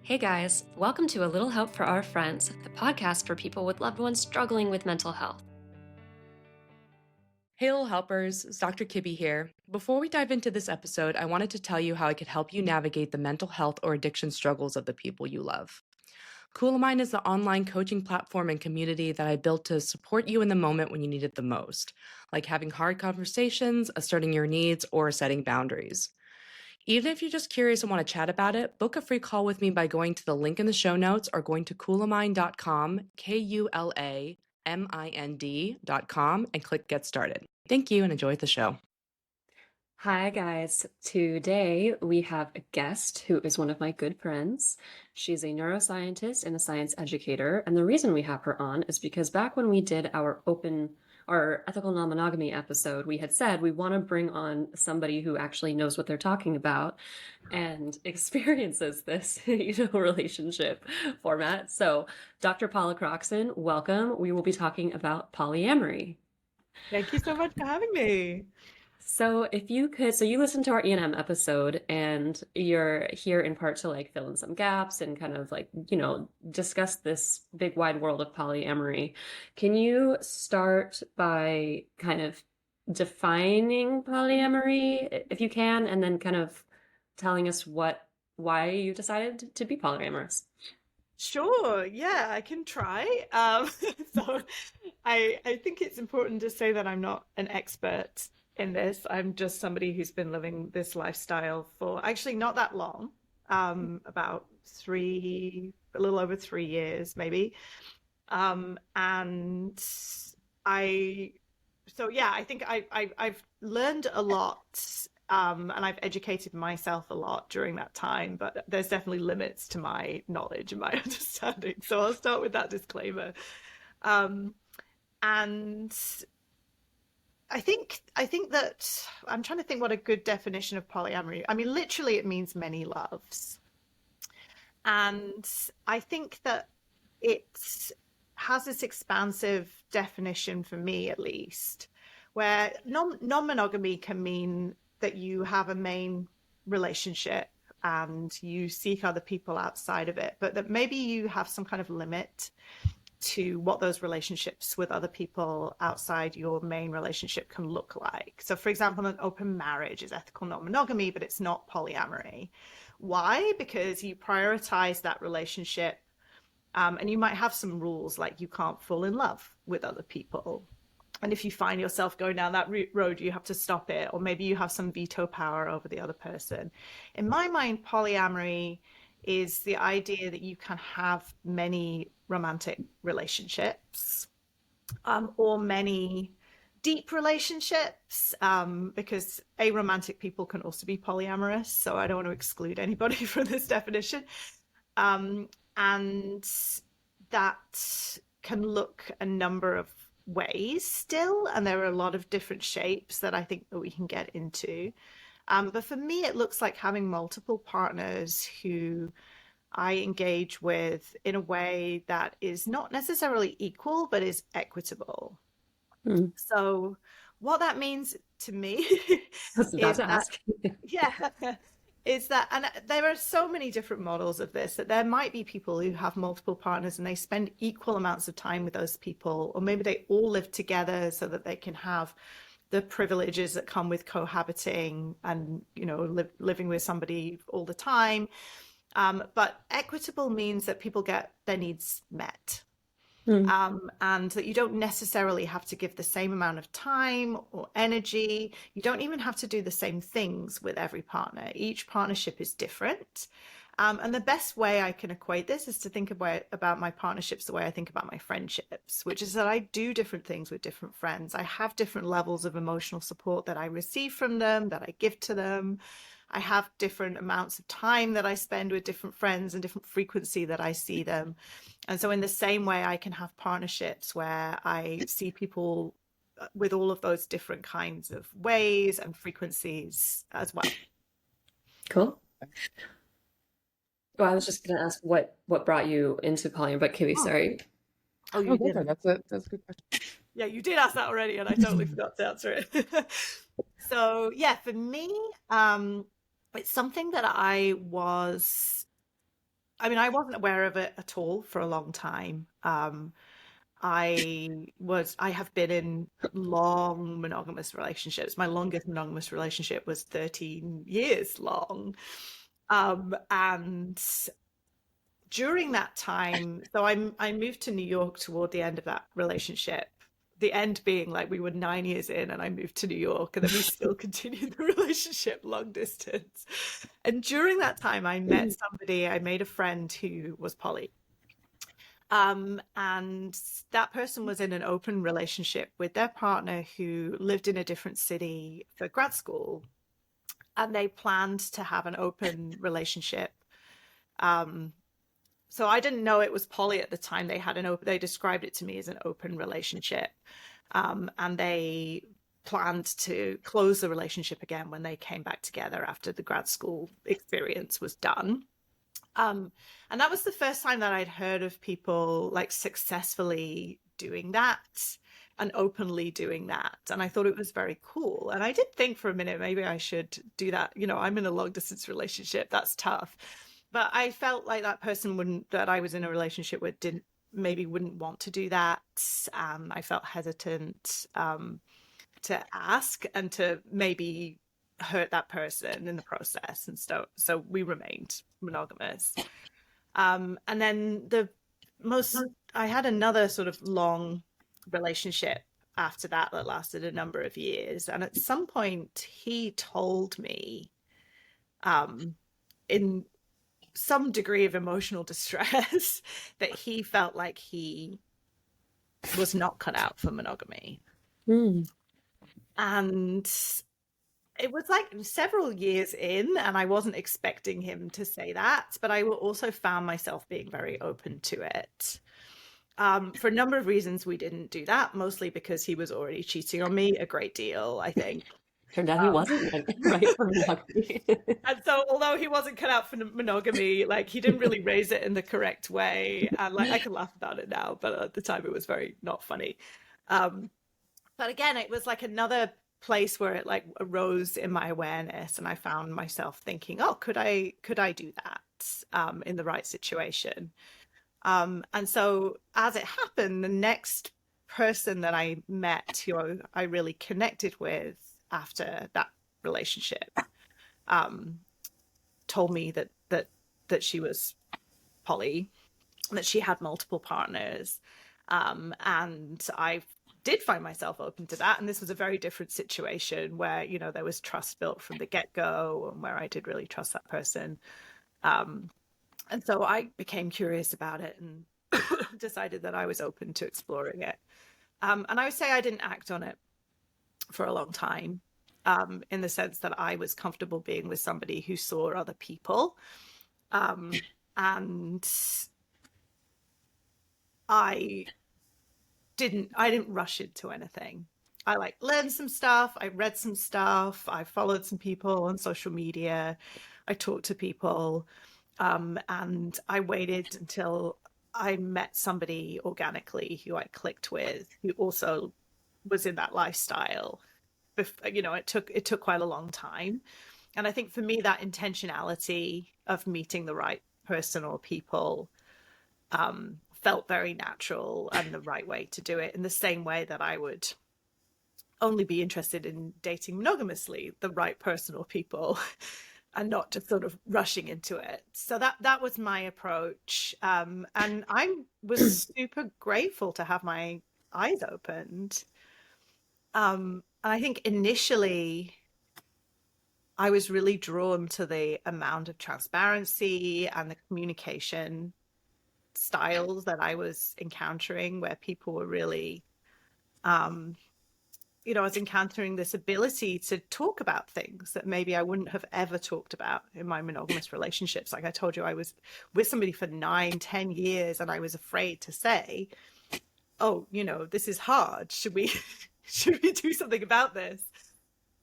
Hey guys, welcome to A Little Help for Our Friends, the podcast for people with loved ones struggling with mental health. Hey, little helpers, it's Dr. Kibbe here. Before we dive into this episode, I wanted to tell you how I could help you navigate the mental health or addiction struggles of the people you love. Coolamind is the online coaching platform and community that I built to support you in the moment when you need it the most, like having hard conversations, asserting your needs, or setting boundaries. Even if you're just curious and want to chat about it, book a free call with me by going to the link in the show notes or going to coolamind.com, KULAMIND.com, and click Get Started. Thank you and enjoy the show. Hi guys, today we have a guest who is one of my good friends. She's a neuroscientist and a science educator, and the reason we have her on is because back when we did our ethical non-monogamy episode, we had said we want to bring on somebody who actually knows what they're talking about and experiences this, relationship format. So, Dr. Paula Croxson, welcome. We will be talking about polyamory. Thank you so much for having me. So if you could, so you listened to our E&M episode and you're here in part to like fill in some gaps and kind of like, discuss this big wide world of polyamory. Can you start by kind of defining polyamory if you can, and then kind of telling us why you decided to be polyamorous? Sure, yeah, I can try. So I think it's important to say that I'm not an expert in this. I'm just somebody who's been living this lifestyle for actually not that long, about a little over 3 years, maybe. And I think I've learned a lot, and I've educated myself a lot during that time, but there's definitely limits to my knowledge and my understanding. So I'll start with that disclaimer. And I think that I'm trying to think what a good definition of polyamory. I mean, literally, it means many loves. And I think that it has this expansive definition, for me at least, where non-monogamy can mean that you have a main relationship and you seek other people outside of it, but that maybe you have some kind of limit to what those relationships with other people outside your main relationship can look like. So, for example, an open marriage is ethical non-monogamy, but it's not polyamory. Why? Because you prioritize that relationship, and you might have some rules like you can't fall in love with other people. And if you find yourself going down that road, you have to stop it, or maybe you have some veto power over the other person. In my mind, polyamory is the idea that you can have many romantic relationships, or many deep relationships, because aromantic people can also be polyamorous. So I don't want to exclude anybody from this definition. And that can look a number of ways still, and there are a lot of different shapes that I think that we can get into. But for me, it looks like having multiple partners who I engage with in a way that is not necessarily equal, but is equitable. So what that means to me is that, and there are so many different models of this, that there might be people who have multiple partners and they spend equal amounts of time with those people, or maybe they all live together so that they can have the privileges that come with cohabiting and, living with somebody all the time. But equitable means that people get their needs met. And that you don't necessarily have to give the same amount of time or energy. You don't even have to do the same things with every partner. Each partnership is different. And the best way I can equate this is to think about my partnerships the way I think about my friendships, which is that I do different things with different friends. I have different levels of emotional support that I receive from them, that I give to them. I have different amounts of time that I spend with different friends and different frequency that I see them. And so in the same way, I can have partnerships where I see people with all of those different kinds of ways and frequencies as well. Cool. Well, I was just going to ask what brought you into polyamory, but Kibbe, sorry. Oh, you did. That's a good question. Yeah, you did ask that already, and I totally forgot to answer it. So yeah, for me, it's something that I was I mean, I wasn't aware of it at all for a long time. I have been in long monogamous relationships. My longest monogamous relationship was 13 years long. And during that time, so I moved to New York toward the end of that relationship. The end being like we were 9 years in, and I moved to New York, and then we still continued the relationship long distance. And during that time, I met somebody, I made a friend who was poly. And that person was in an open relationship with their partner who lived in a different city for grad school. And they planned to have an open relationship. So I didn't know it was poly at the time. They described it to me as an open relationship. And they planned to close the relationship again when they came back together after the grad school experience was done. And that was the first time that I'd heard of people like successfully doing that and openly doing that. And I thought it was very cool. And I did think for a minute, maybe I should do that. You know, I'm in a long distance relationship. That's tough. But I felt like that I was in a relationship with wouldn't want to do that. I felt hesitant to ask and to maybe hurt that person in the process. And so we remained monogamous. And then I had another sort of long relationship after that lasted a number of years. And at some point he told me, in some degree of emotional distress, that he felt like he was not cut out for monogamy. And it was like several years in, and I wasn't expecting him to say that, but I also found myself being very open to it. For a number of reasons, we didn't do that, mostly because he was already cheating on me a great deal, I think. Turned out he wasn't right for monogamy. And so, although he wasn't cut out for monogamy, like he didn't really raise it in the correct way. And like I can laugh about it now, but at the time it was very not funny. But again, it was like another place where it like arose in my awareness, and I found myself thinking, oh, could I do that in the right situation? And so as it happened, the next person that I met, who I really connected with after that relationship, told me that she was poly, that she had multiple partners, and I did find myself open to that. And this was a very different situation where, you know, there was trust built from the get-go, and where I did really trust that person. And so I became curious about it and decided that I was open to exploring it. And I would say I didn't act on it for a long time, in the sense that I was comfortable being with somebody who saw other people. And I didn't rush into anything. I like learned some stuff. I read some stuff. I followed some people on social media. I talked to people. And I waited until I met somebody organically who I clicked with, who also was in that lifestyle. You know, it took quite a long time. And I think for me, that intentionality of meeting the right person or people felt very natural and the right way to do it, in the same way that I would only be interested in dating monogamously the right person or people, and not just sort of rushing into it. So that was my approach. And I was super grateful to have my eyes opened. And I think initially I was really drawn to the amount of transparency and the communication styles that I was encountering, where people were really, you know, I was encountering this ability to talk about things that maybe I wouldn't have ever talked about in my monogamous relationships. Like I told you, I was with somebody for 9-10 years, and I was afraid to say, oh, you know, this is hard. Should we do something about this?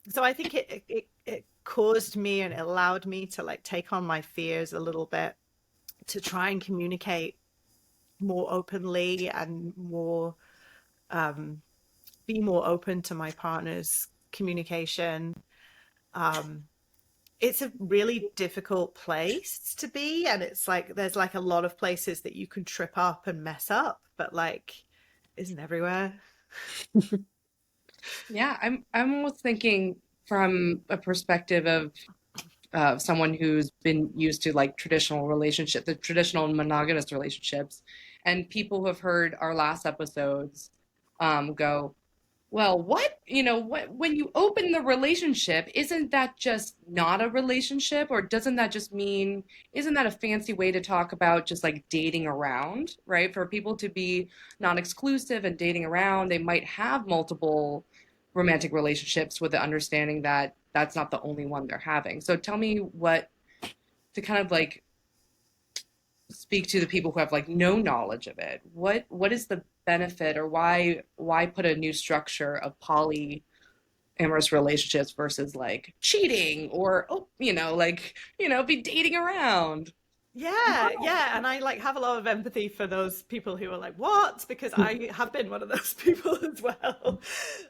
So I think it caused me, and it allowed me to like take on my fears a little bit, to try and communicate more openly and more, be more open to my partner's communication. it's a really difficult place to be, and it's like there's like a lot of places that you can trip up and mess up, but like isn't everywhere. Yeah, I'm almost thinking from a perspective of someone who's been used to like the traditional monogamous relationships, and people who have heard our last episodes go, well, what, what, when you open the relationship, isn't that just not a relationship? Or doesn't that just mean, isn't that a fancy way to talk about just like dating around, right? For people to be non-exclusive and dating around, they might have multiple romantic relationships with the understanding that that's not the only one they're having. So tell me what, to kind of like speak to the people who have like no knowledge of it. What is the benefit, or why put a new structure of polyamorous relationships versus like cheating or be dating around? Yeah, and I like have a lot of empathy for those people who are like, what? Because I have been one of those people as well.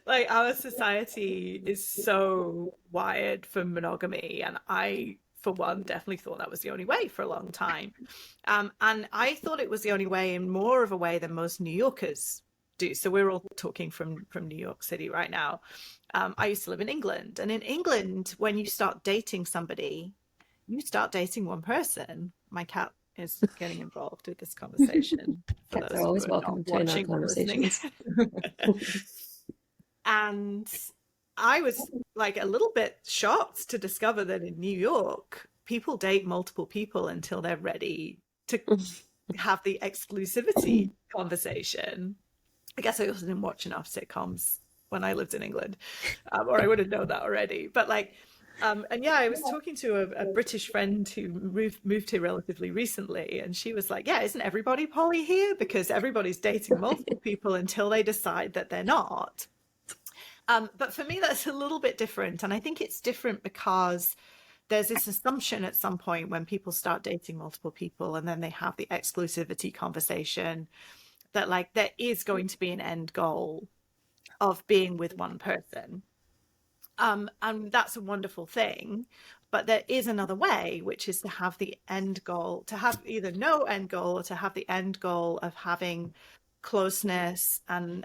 Like our society is so wired for monogamy, and I, for one, definitely thought that was the only way for a long time. And I thought it was the only way in more of a way than most New Yorkers do. So we're all talking from New York City right now. I used to live in England, and in England, when you start dating somebody, you start dating one person. My cat is getting involved with this conversation for Cats are those always who are not welcome to in our watching or listening. conversations. And I was like a little bit shocked to discover that in New York, people date multiple people until they're ready to have the exclusivity conversation. I guess I also didn't watch enough sitcoms when I lived in England, or I would have known that already. But like, and yeah, I was talking to a British friend who moved here relatively recently, and she was like, "Yeah, isn't everybody poly here? Because everybody's dating multiple people until they decide that they're not." But for me, that's a little bit different, and I think it's different because there's this assumption at some point when people start dating multiple people, and then they have the exclusivity conversation, that like there is going to be an end goal of being with one person. And that's a wonderful thing. But there is another way, which is to have the end goal, to have either no end goal or to have the end goal of having closeness and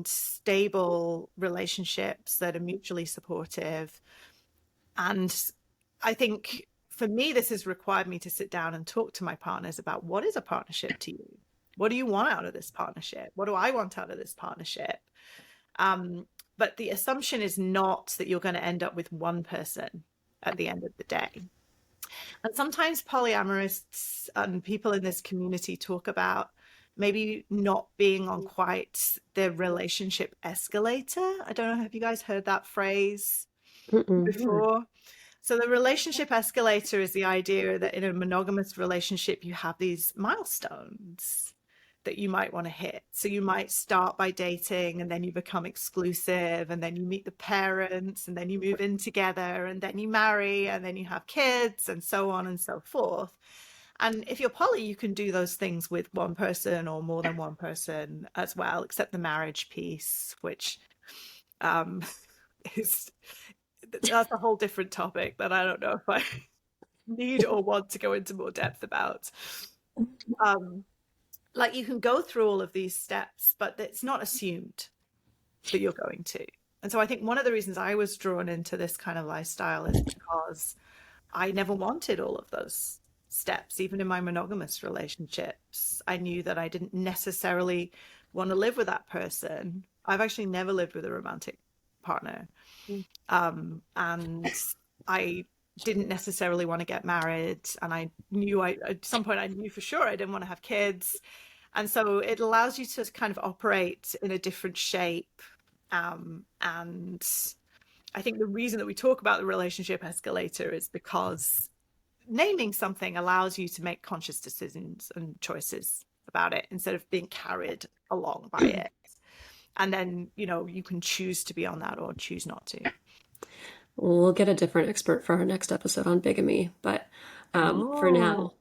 stable relationships that are mutually supportive. And I think for me, this has required me to sit down and talk to my partners about what is a partnership to you? What do you want out of this partnership? What do I want out of this partnership? But the assumption is not that you're going to end up with one person at the end of the day. And sometimes polyamorists and people in this community talk about maybe not being on quite the relationship escalator. I don't know, have you guys heard that phrase before? So the relationship escalator is the idea that in a monogamous relationship, you have these milestones that you might want to hit. So you might start by dating, and then you become exclusive, and then you meet the parents, and then you move in together, and then you marry, and then you have kids, and so on and so forth. And if you're poly, you can do those things with one person or more than one person as well, except the marriage piece, which is that's a whole different topic that I don't know if I need or want to go into more depth about. Like you can go through all of these steps, but it's not assumed that you're going to. And so I think one of the reasons I was drawn into this kind of lifestyle is because I never wanted all of those steps. Even in my monogamous relationships, I knew that I didn't necessarily want to live with that person. I've actually never lived with a romantic partner. And I didn't necessarily want to get married, and I knew at some point I knew for sure I didn't want to have kids. And so it allows you to kind of operate in a different shape. And I think the reason that we talk about the relationship escalator is because naming something allows you to make conscious decisions and choices about it instead of being carried along by it. And then, you can choose to be on that or choose not to. We'll get a different expert for our next episode on bigamy, but for now,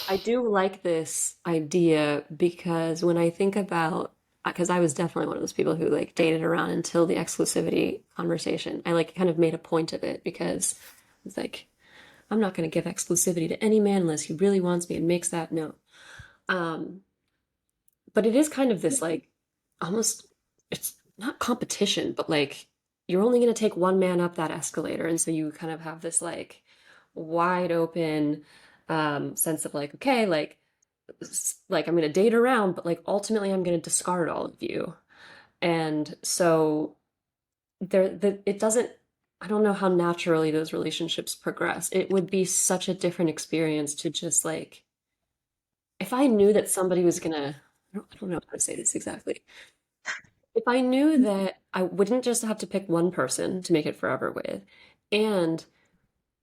I do like this idea because when I think about because I was definitely one of those people who like dated around until the exclusivity conversation. I like kind of made a point of it because it's like, I'm not going to give exclusivity to any man unless he really wants me and makes that no. Um, but it is kind of this like almost, it's not competition, but like you're only going to take one man up that escalator. And so you kind of have this like wide open sense of like, okay, like I'm going to date around, but like ultimately I'm going to discard all of you. And so it doesn't, I don't know how naturally those relationships progress. It would be such a different experience to just like, if I knew that somebody was gonna, I don't know how to say this exactly. If I knew that I wouldn't just have to pick one person to make it forever with, and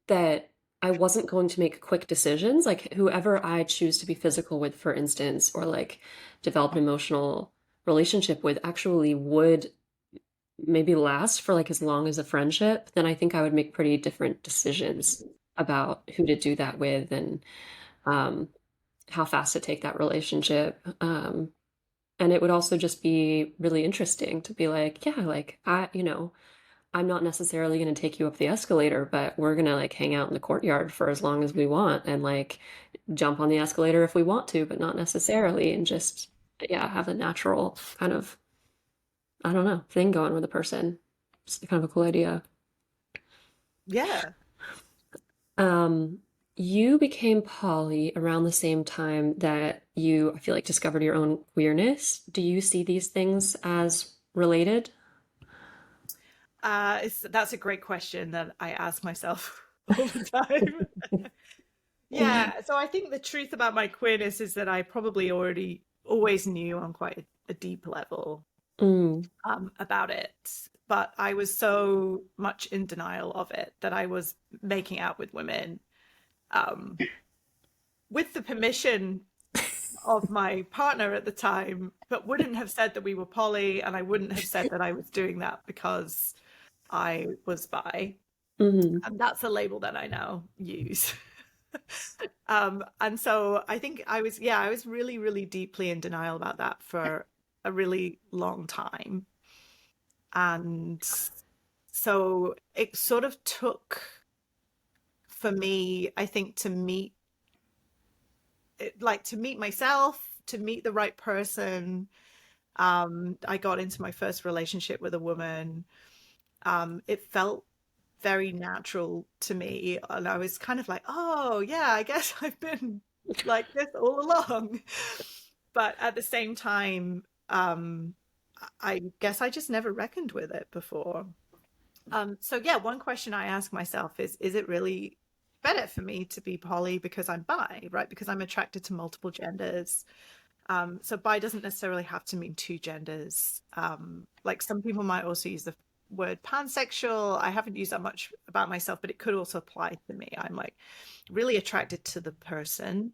that I wasn't going to make quick decisions, like whoever I choose to be physical with, for instance, or like develop an emotional relationship with actually would maybe last for like as long as a friendship, then I think I would make pretty different decisions about who to do that with and um, how fast to take that relationship. And it would also just be really interesting to be like, yeah, like I'm not necessarily going to take you up the escalator, but we're going to like hang out in the courtyard for as long as we want and like jump on the escalator if we want to, but not necessarily. And just, yeah, have a natural kind of, I don't know, thing going with a person. It's kind of a cool idea. Yeah. Um, you became poly around the same time that you, I feel like, discovered your own queerness. Do you see these things as related? That's a great question that I ask myself all the time. Yeah, so I think the truth about my queerness is that I probably already always knew on quite a deep level Mm, about it, but I was so much in denial of it that I was making out with women um, with the permission of my partner at the time, but wouldn't have said that we were poly, and I wouldn't have said that I was doing that because I was bi. mhm. And that's a label that I now use. And so I think yeah, I was really, really deeply in denial about that for a really long time. And so it sort of took for me, I think, to meet myself, to meet the right person. I got into my first relationship with a woman. It felt very natural to me. And I was kind of like, oh, yeah, I guess I've been like this all along. But at the same time, I guess I just never reckoned with it before. So yeah, one question I ask myself is it really better for me to be poly because I'm bi, right? Because I'm attracted to multiple genders. So bi doesn't necessarily have to mean two genders. Like some people might also use the word pansexual. I haven't used that much about myself, but it could also apply to me. I'm like really attracted to the person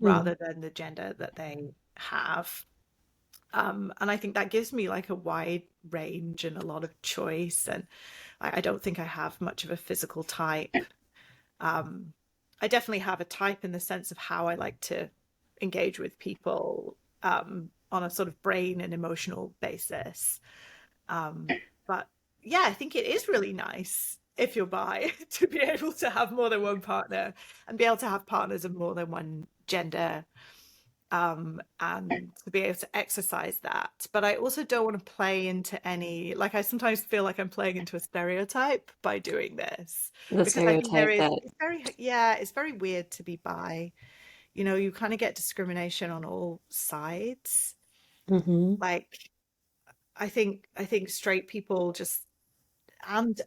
Mm. rather than the gender that they have. And I think that gives me like a wide range and a lot of choice. And I don't think I have much of a physical type. Um, I definitely have a type in the sense of how I like to engage with people on a sort of brain and emotional basis. But yeah, I think it is really nice if you're bi to be able to have more than one partner and be able to have partners of more than one gender and to be able to exercise that. But I also don't want to play into any, like, I sometimes feel like I'm playing into a stereotype by doing this The because I think there stereotype is, that, it's very, yeah, it's very weird to be bi. You know, you kind of get discrimination on all sides. hmm Like, I think straight people just and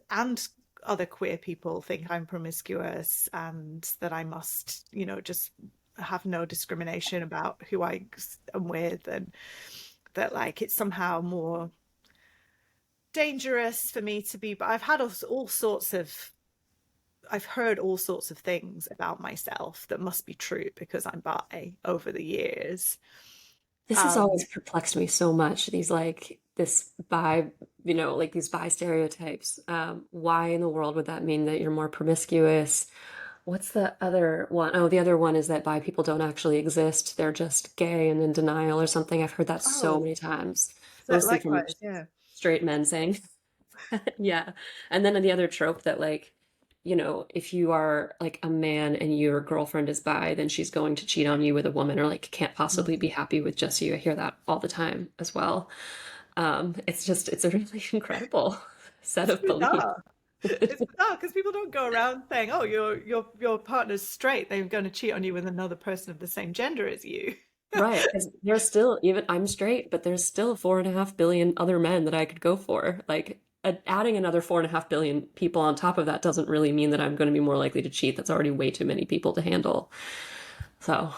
other queer people think I'm promiscuous and that I must, just have no discrimination about who I am with, and that like it's somehow more dangerous for me to be. But I've heard all sorts of things about myself that must be true because I'm bi over the years. this has Um, always perplexed me so much. These like this bi, like these bi stereotypes. Why in the world would that mean that you're more promiscuous? What's the other one? Oh, the other one is that bi people don't actually exist. They're just gay and in denial or something. I've heard that so oh, many times. mostly from Likewise, yeah. straight men saying, yeah. And then the other trope that like, if you are like a man and your girlfriend is bi, then she's going to cheat on you with a woman or like can't possibly be happy with just you. I hear that all the time as well. It's a really incredible set It's of beliefs. bizarre. It's bizarre because people don't go around saying, "Oh, your partner's straight. They're going to cheat on you with another person of the same gender as you." Right. 'Cause there's still, even I'm straight, but there's still 4.5 billion other men that I could go for. Like adding another 4.5 billion people on top of that doesn't really mean that I'm going to be more likely to cheat. That's already way too many people to handle. So,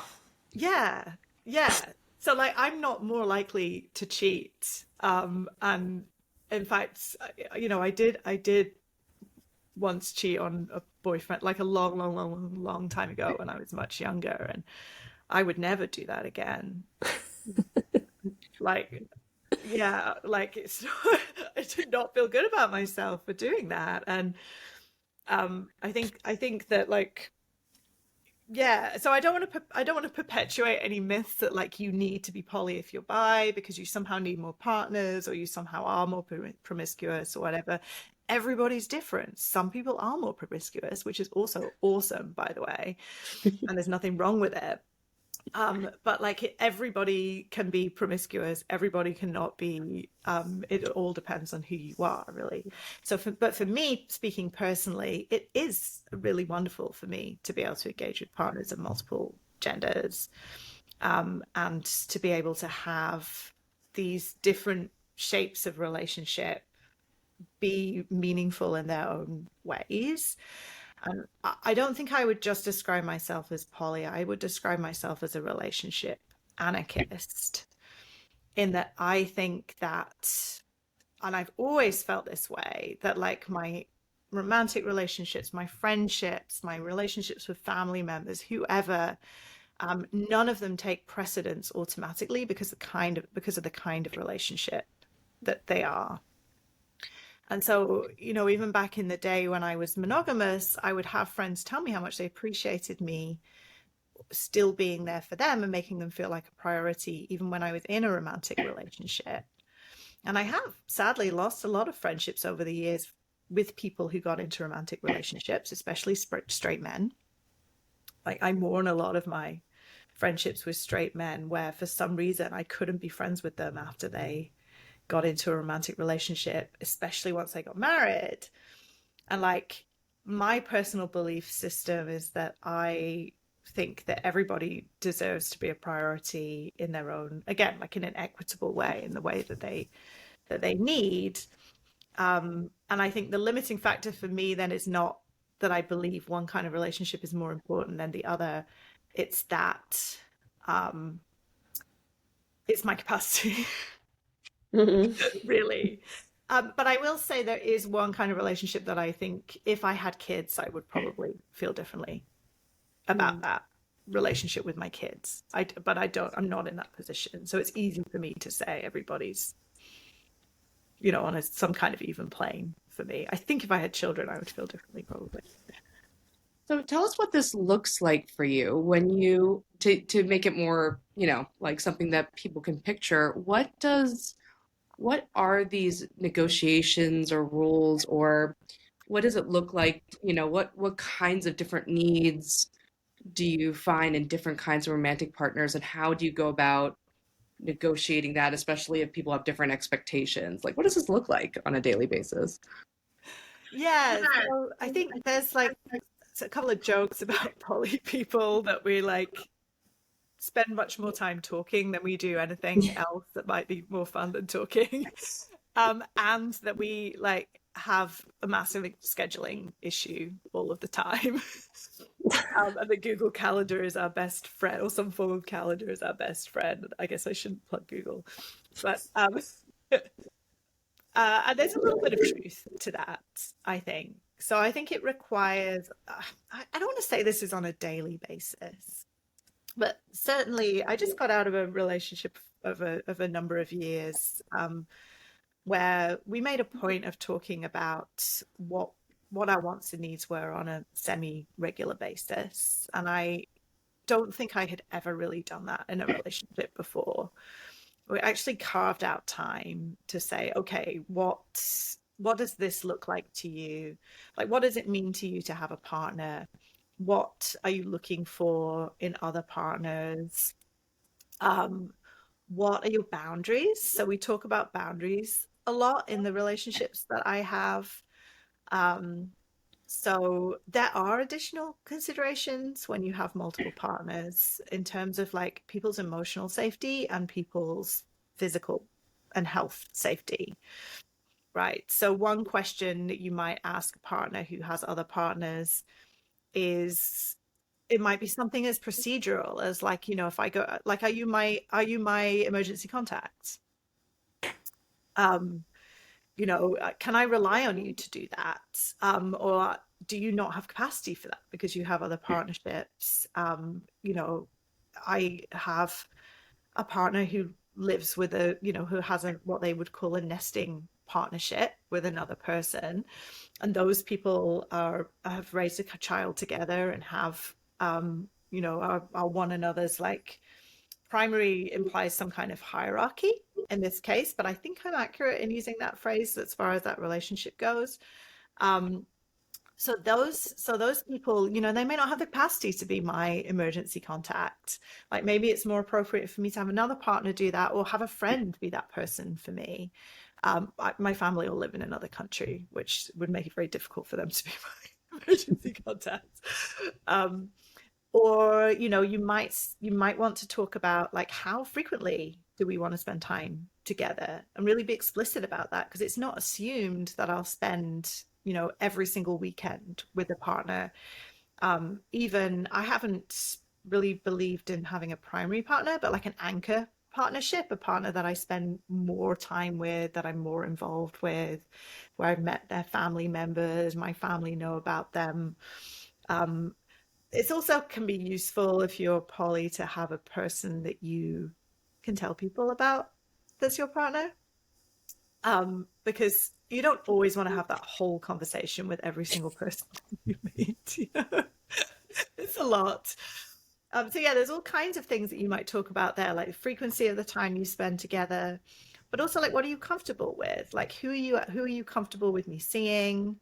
Yeah, yeah. So like, I'm not more likely to cheat. And in fact, I did once cheat on a boyfriend, like a long, long, long, long, long time ago when I was much younger, and I would never do that again. Like, yeah, like it's I did not feel good about myself for doing that. And I think that like, yeah, so I don't want to perpetuate any myths that like you need to be poly if you're bi because you somehow need more partners or you somehow are more promiscuous or whatever. Everybody's different. Some people are more promiscuous, which is also awesome, by the way, and there's nothing wrong with it. But like everybody can be promiscuous, everybody cannot be. It all depends on who you are, really. But for me, speaking personally, it is really wonderful for me to be able to engage with partners of multiple genders, and to be able to have these different shapes of relationship be meaningful in their own ways. And I don't think I would just describe myself as poly. I would describe myself as a relationship anarchist, in that I think that, and I've always felt this way, that like my romantic relationships, my friendships, my relationships with family members, whoever, none of them take precedence automatically because of the kind of relationship that they are. And so, even back in the day when I was monogamous, I would have friends tell me how much they appreciated me still being there for them and making them feel like a priority, even when I was in a romantic relationship. And I have sadly lost a lot of friendships over the years with people who got into romantic relationships, especially straight men. Like, I mourn a lot of my friendships with straight men where for some reason I couldn't be friends with them after they got into a romantic relationship, especially once they got married. And like, my personal belief system is that I think that everybody deserves to be a priority in their own, again, like in an equitable way, in the way that they need. And I think the limiting factor for me then is not that I believe one kind of relationship is more important than the other. It's that it's my capacity. Mhm. Really. But I will say there is one kind of relationship that I think if I had kids, I would probably feel differently about that relationship with my kids. But I'm not in that position. So it's easy for me to say everybody's, on some kind of even plane for me. I think if I had children, I would feel differently probably. So tell us what this looks like for you when you to make it more, like something that people can picture. What are these negotiations or rules, or what does it look like? What kinds of different needs do you find in different kinds of romantic partners, and how do you go about negotiating that, especially if people have different expectations? Like, what does this look like on a daily basis? Yeah, so I think there's like a couple of jokes about poly people that we like spend much more time talking than we do anything else that might be more fun than talking. And that we like have a massive scheduling issue all of the time. And the Google Calendar is our best friend, or some form of calendar is our best friend. I guess I shouldn't plug Google, but and there's a little bit of truth to that, I think. So I think it requires, I don't want to say this is on a daily basis, but certainly I just got out of a relationship of a number of years, where we made a point of talking about what our wants and needs were on a semi-regular basis. And I don't think I had ever really done that in a relationship before. we actually carved out time to say, okay, what does this look like to you? Like, what does it mean to you to have a partner? What are you looking for in other partners? Um, what are your boundaries? So we talk about boundaries a lot in the relationships that I have. Um, so there are additional considerations when you have multiple partners in terms of like people's emotional safety and people's physical and health safety, right? So one question that you might ask a partner who has other partners is, it might be something as procedural as like, if I go, like, are you my emergency contact? Um, can I rely on you to do that? Or do you not have capacity for that because you have other partnerships? I have a partner who lives with who has what they would call a nesting partnership with another person. And those people have raised a child together and are one another's like primary implies some kind of hierarchy in this case, but I think I'm accurate in using that phrase as far as that relationship goes. Um, so those people, they may not have the capacity to be my emergency contact. Like maybe it's more appropriate for me to have another partner do that, or have a friend be that person for me. My family all live in another country, which would make it very difficult for them to be my emergency contact. Um, or you might want to talk about like how frequently do we want to spend time together, and really be explicit about that, because it's not assumed that I'll spend every single weekend with a partner. Even I haven't really believed in having a primary partner, but like an anchor partnership, a partner that I spend more time with, that I'm more involved with, where I've met their family members, my family know about them. um, it's also can be useful if you're poly to have a person that you can tell people about that's your partner, because you don't always want to have that whole conversation with every single person you meet. It's a lot. So yeah, there's all kinds of things that you might talk about there, like the frequency of the time you spend together, but also like what are you comfortable with? Like who are you comfortable with me seeing?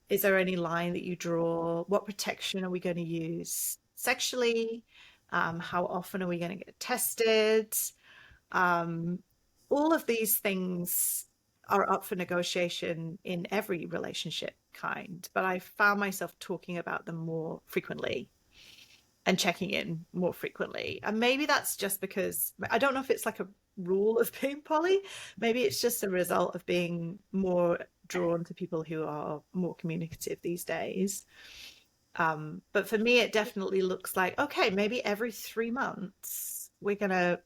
Is there any line that you draw? What protection are we going to use sexually? How often are we going to get tested? Um, all of these things are up for negotiation in every relationship kind, but I found myself talking about them more frequently and checking in more frequently. And maybe that's just because I don't know if it's like a rule of being poly. Maybe it's just a result of being more drawn to people who are more communicative these days. But for me, it definitely looks like, okay, maybe every 3 months we're going to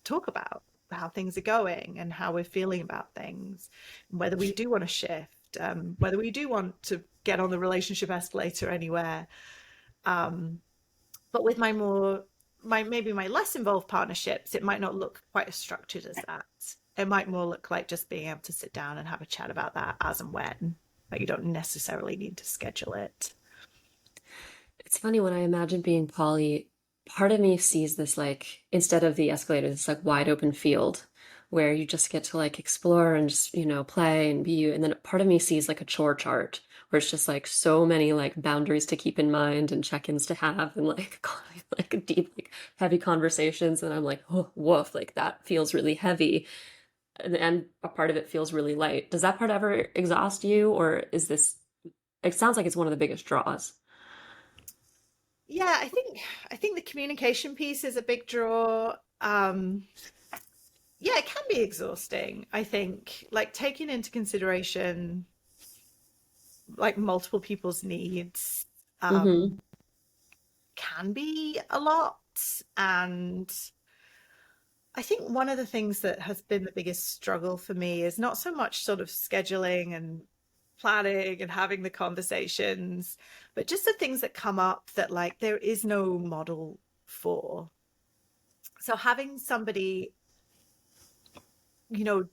talk about how things are going and how we're feeling about things, whether we do want to shift, whether we do want to get on the relationship escalator anywhere. But with my less involved partnerships, it might not look quite as structured as that. It might more look like just being able to sit down and have a chat about that as and when, but you don't necessarily need to schedule it. It's funny when I imagine being poly, part of me sees this like instead of the escalator, this like wide open field where you just get to like explore and just, play and be you. And then part of me sees like a chore chart where it's just like so many like boundaries to keep in mind and check-ins to have and like like deep, like heavy conversations. And I'm like, oh, woof, like that feels really heavy. And a part of it feels really light. Does that part ever exhaust you, or is this, it sounds like it's one of the biggest draws. Yeah, I think the communication piece is a big draw. Yeah, it can be exhausting. I think like taking into consideration like multiple people's needs Mm-hmm. can be a lot. And I think one of the things that has been the biggest struggle for me is not so much sort of scheduling and planning and having the conversations, but just the things that come up that like there is no model for. So having somebody,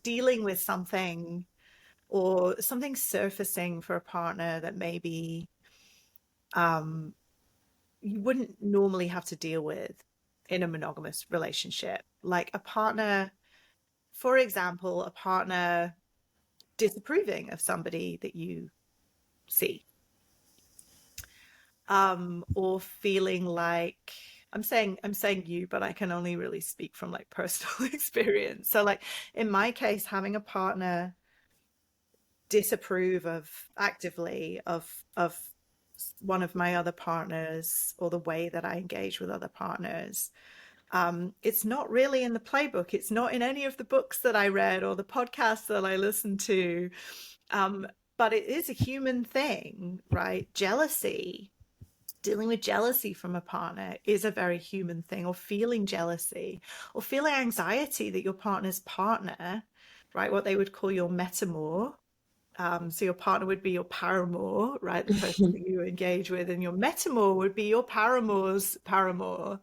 dealing with something or something surfacing for a partner that maybe um, you wouldn't normally have to deal with in a monogamous relationship. Like a partner, for example, a partner disapproving of somebody that you see, or feeling like I'm saying you, but I can only really speak from like personal experience. So like in my case, having a partner disapprove of actively of one of my other partners or the way that I engage with other partners. It's not really in the playbook. It's not in any of the books that I read or the podcasts that I listened to. But it is a human thing, right? Jealousy, dealing with jealousy from a partner is a very human thing, or feeling jealousy or feeling anxiety that your partner's partner, right, what they would call your metamor. So your partner would be your paramour, right? The person that you engage with, and your metamor would be your paramour's paramour.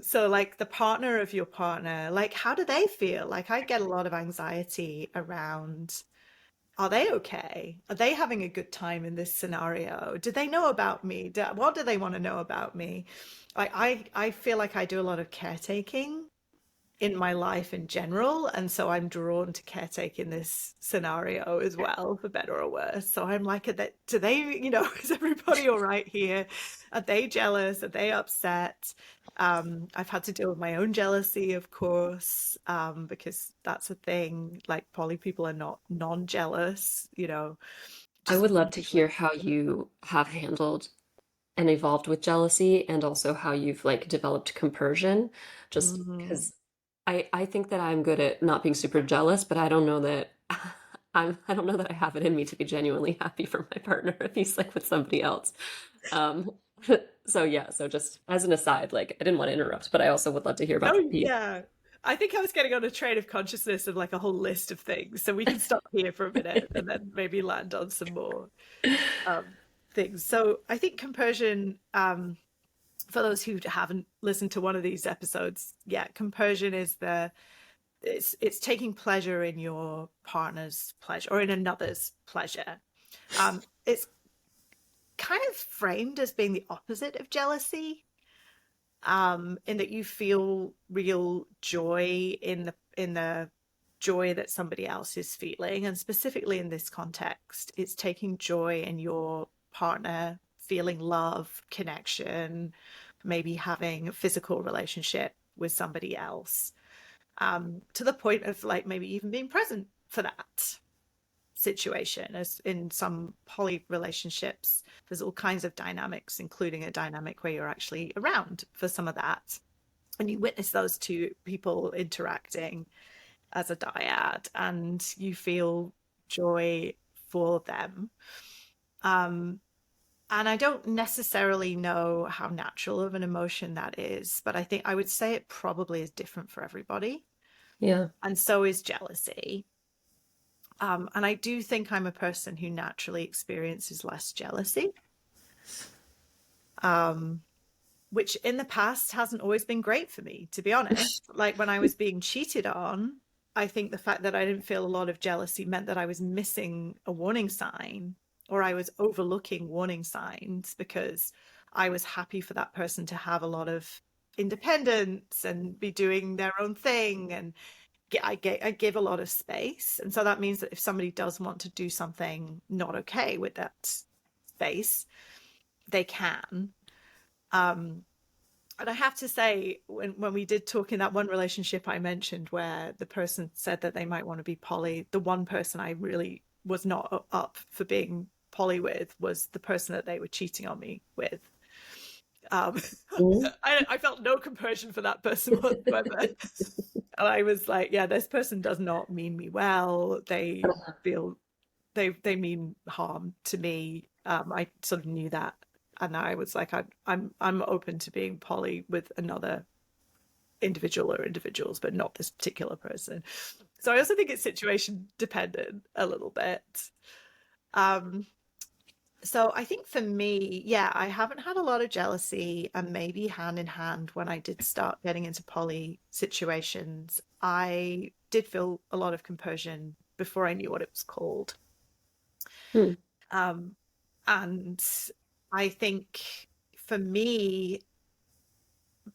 So like the partner of your partner, like how do they feel? Like I get a lot of anxiety around, are they okay? Are they having a good time in this scenario? Do they know about me? What do they want to know about me? Like I feel like I do a lot of caretaking in my life in general, and so I'm drawn to caretake in this scenario as well, for better or worse. So I'm like, do they, is everybody all right here? Are they jealous? Are they upset? I've had to deal with my own jealousy, of course, because that's a thing. Like poly people are not non-jealous, I just would love to hear how you have handled and evolved with jealousy and also how you've like developed compersion, just mm, because I think that I'm good at not being super jealous, but I don't know that I don't know that I have it in me to be genuinely happy for my partner if he's like with somebody else. Um so yeah, so just as an aside, like I didn't want to interrupt, but I also would love to hear about no, you. yeah. I think I was getting on a train of consciousness of like a whole list of things. So we can stop here for a minute and then maybe land on some more um, things. So I think compersion, for those who haven't listened to one of these episodes yet, compersion is it's taking pleasure in your partner's pleasure or in another's pleasure. It's kind of framed as being the opposite of jealousy, in that you feel real joy in the joy that somebody else is feeling, and specifically in this context, it's taking joy in your partner feeling love, connection, maybe having a physical relationship with somebody else, to the point of like maybe even being present for that situation. As in some poly relationships, there's all kinds of dynamics, including a dynamic where you're actually around for some of that, and you witness those two people interacting as a dyad and you feel joy for them. And I don't necessarily know how natural of an emotion that is, but I think I would say it probably is different for everybody, Yeah. and so is jealousy. And I do think I'm a person who naturally experiences less jealousy, which in the past hasn't always been great for me, to be honest. Like when I was being cheated on, I think the fact that I didn't feel a lot of jealousy meant that I was missing a warning sign, or I was overlooking warning signs because I was happy for that person to have a lot of independence and be doing their own thing. And I give a lot of space. And so that means that if somebody does want to do something not okay with that space, they can. And I have to say, when we did talk in that one relationship I mentioned where the person said that they might want to be poly, the one person I really was not up for being poly with was the person that they were cheating on me with. Um, Mm. I felt no compersion for that person whatsoever. And I was like, yeah, this person does not mean me well. They feel they mean harm to me. I sort of knew that, and I was like, I'm open to being poly with another individual or individuals, but not this particular person. So I also think it's situation dependent a little bit. Um, so I think for me, yeah, I haven't had a lot of jealousy, and maybe hand in hand when I did start getting into poly situations, I did feel a lot of compersion before I knew what it was called. Hmm. And I think for me,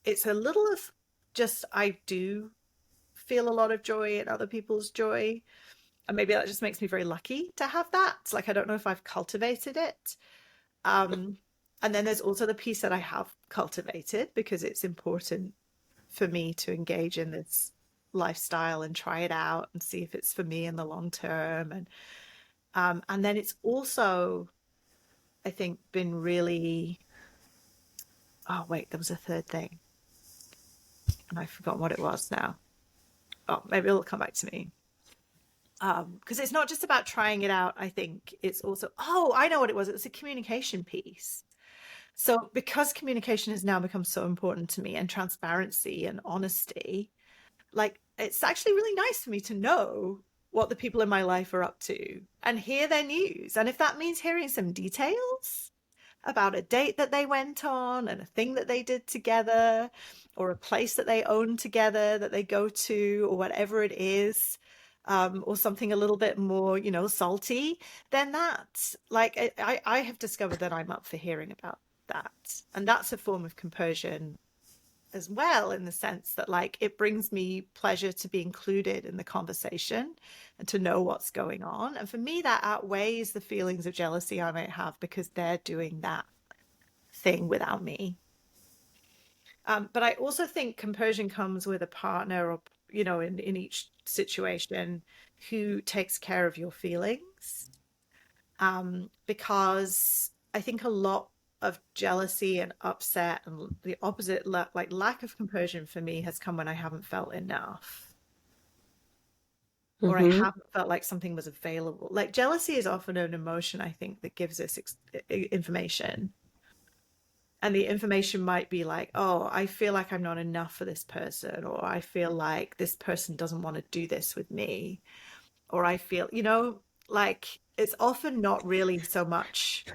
it's a little of just, I do feel a lot of joy in other people's joy. And maybe that just makes me very lucky to have that. It's like, I don't know if I've cultivated it. And then there's also the piece that I have cultivated because it's important for me to engage in this lifestyle and try it out and see if it's for me in the long term. And then it's also, I think, been really, oh wait, there was a third thing and I've forgotten what it was now. Oh, maybe it'll come back to me. Because it's not just about trying it out. I think it's also, oh, I know what it was. It was a communication piece. So because communication has now become so important to me, and transparency and honesty, like it's actually really nice for me to know what the people in my life are up to and hear their news. And if that means hearing some details about a date that they went on and a thing that they did together, or a place that they own together that they go to, or whatever it is, or something a little bit more, salty, then that's like, I have discovered that I'm up for hearing about that. And that's a form of compersion as well, in the sense that like it brings me pleasure to be included in the conversation and to know what's going on. And for me, that outweighs the feelings of jealousy I might have because they're doing that thing without me. But I also think compersion comes with a partner, or in each situation, who takes care of your feelings. Because I think a lot of jealousy and upset and the opposite, like lack of compersion for me, has come when I haven't felt enough, or I haven't felt like something was available. Like jealousy is often an emotion, I think, that gives us information. And the information might be like, oh, I feel like I'm not enough for this person, or I feel like this person doesn't want to do this with me, or I feel, like it's often not really so much,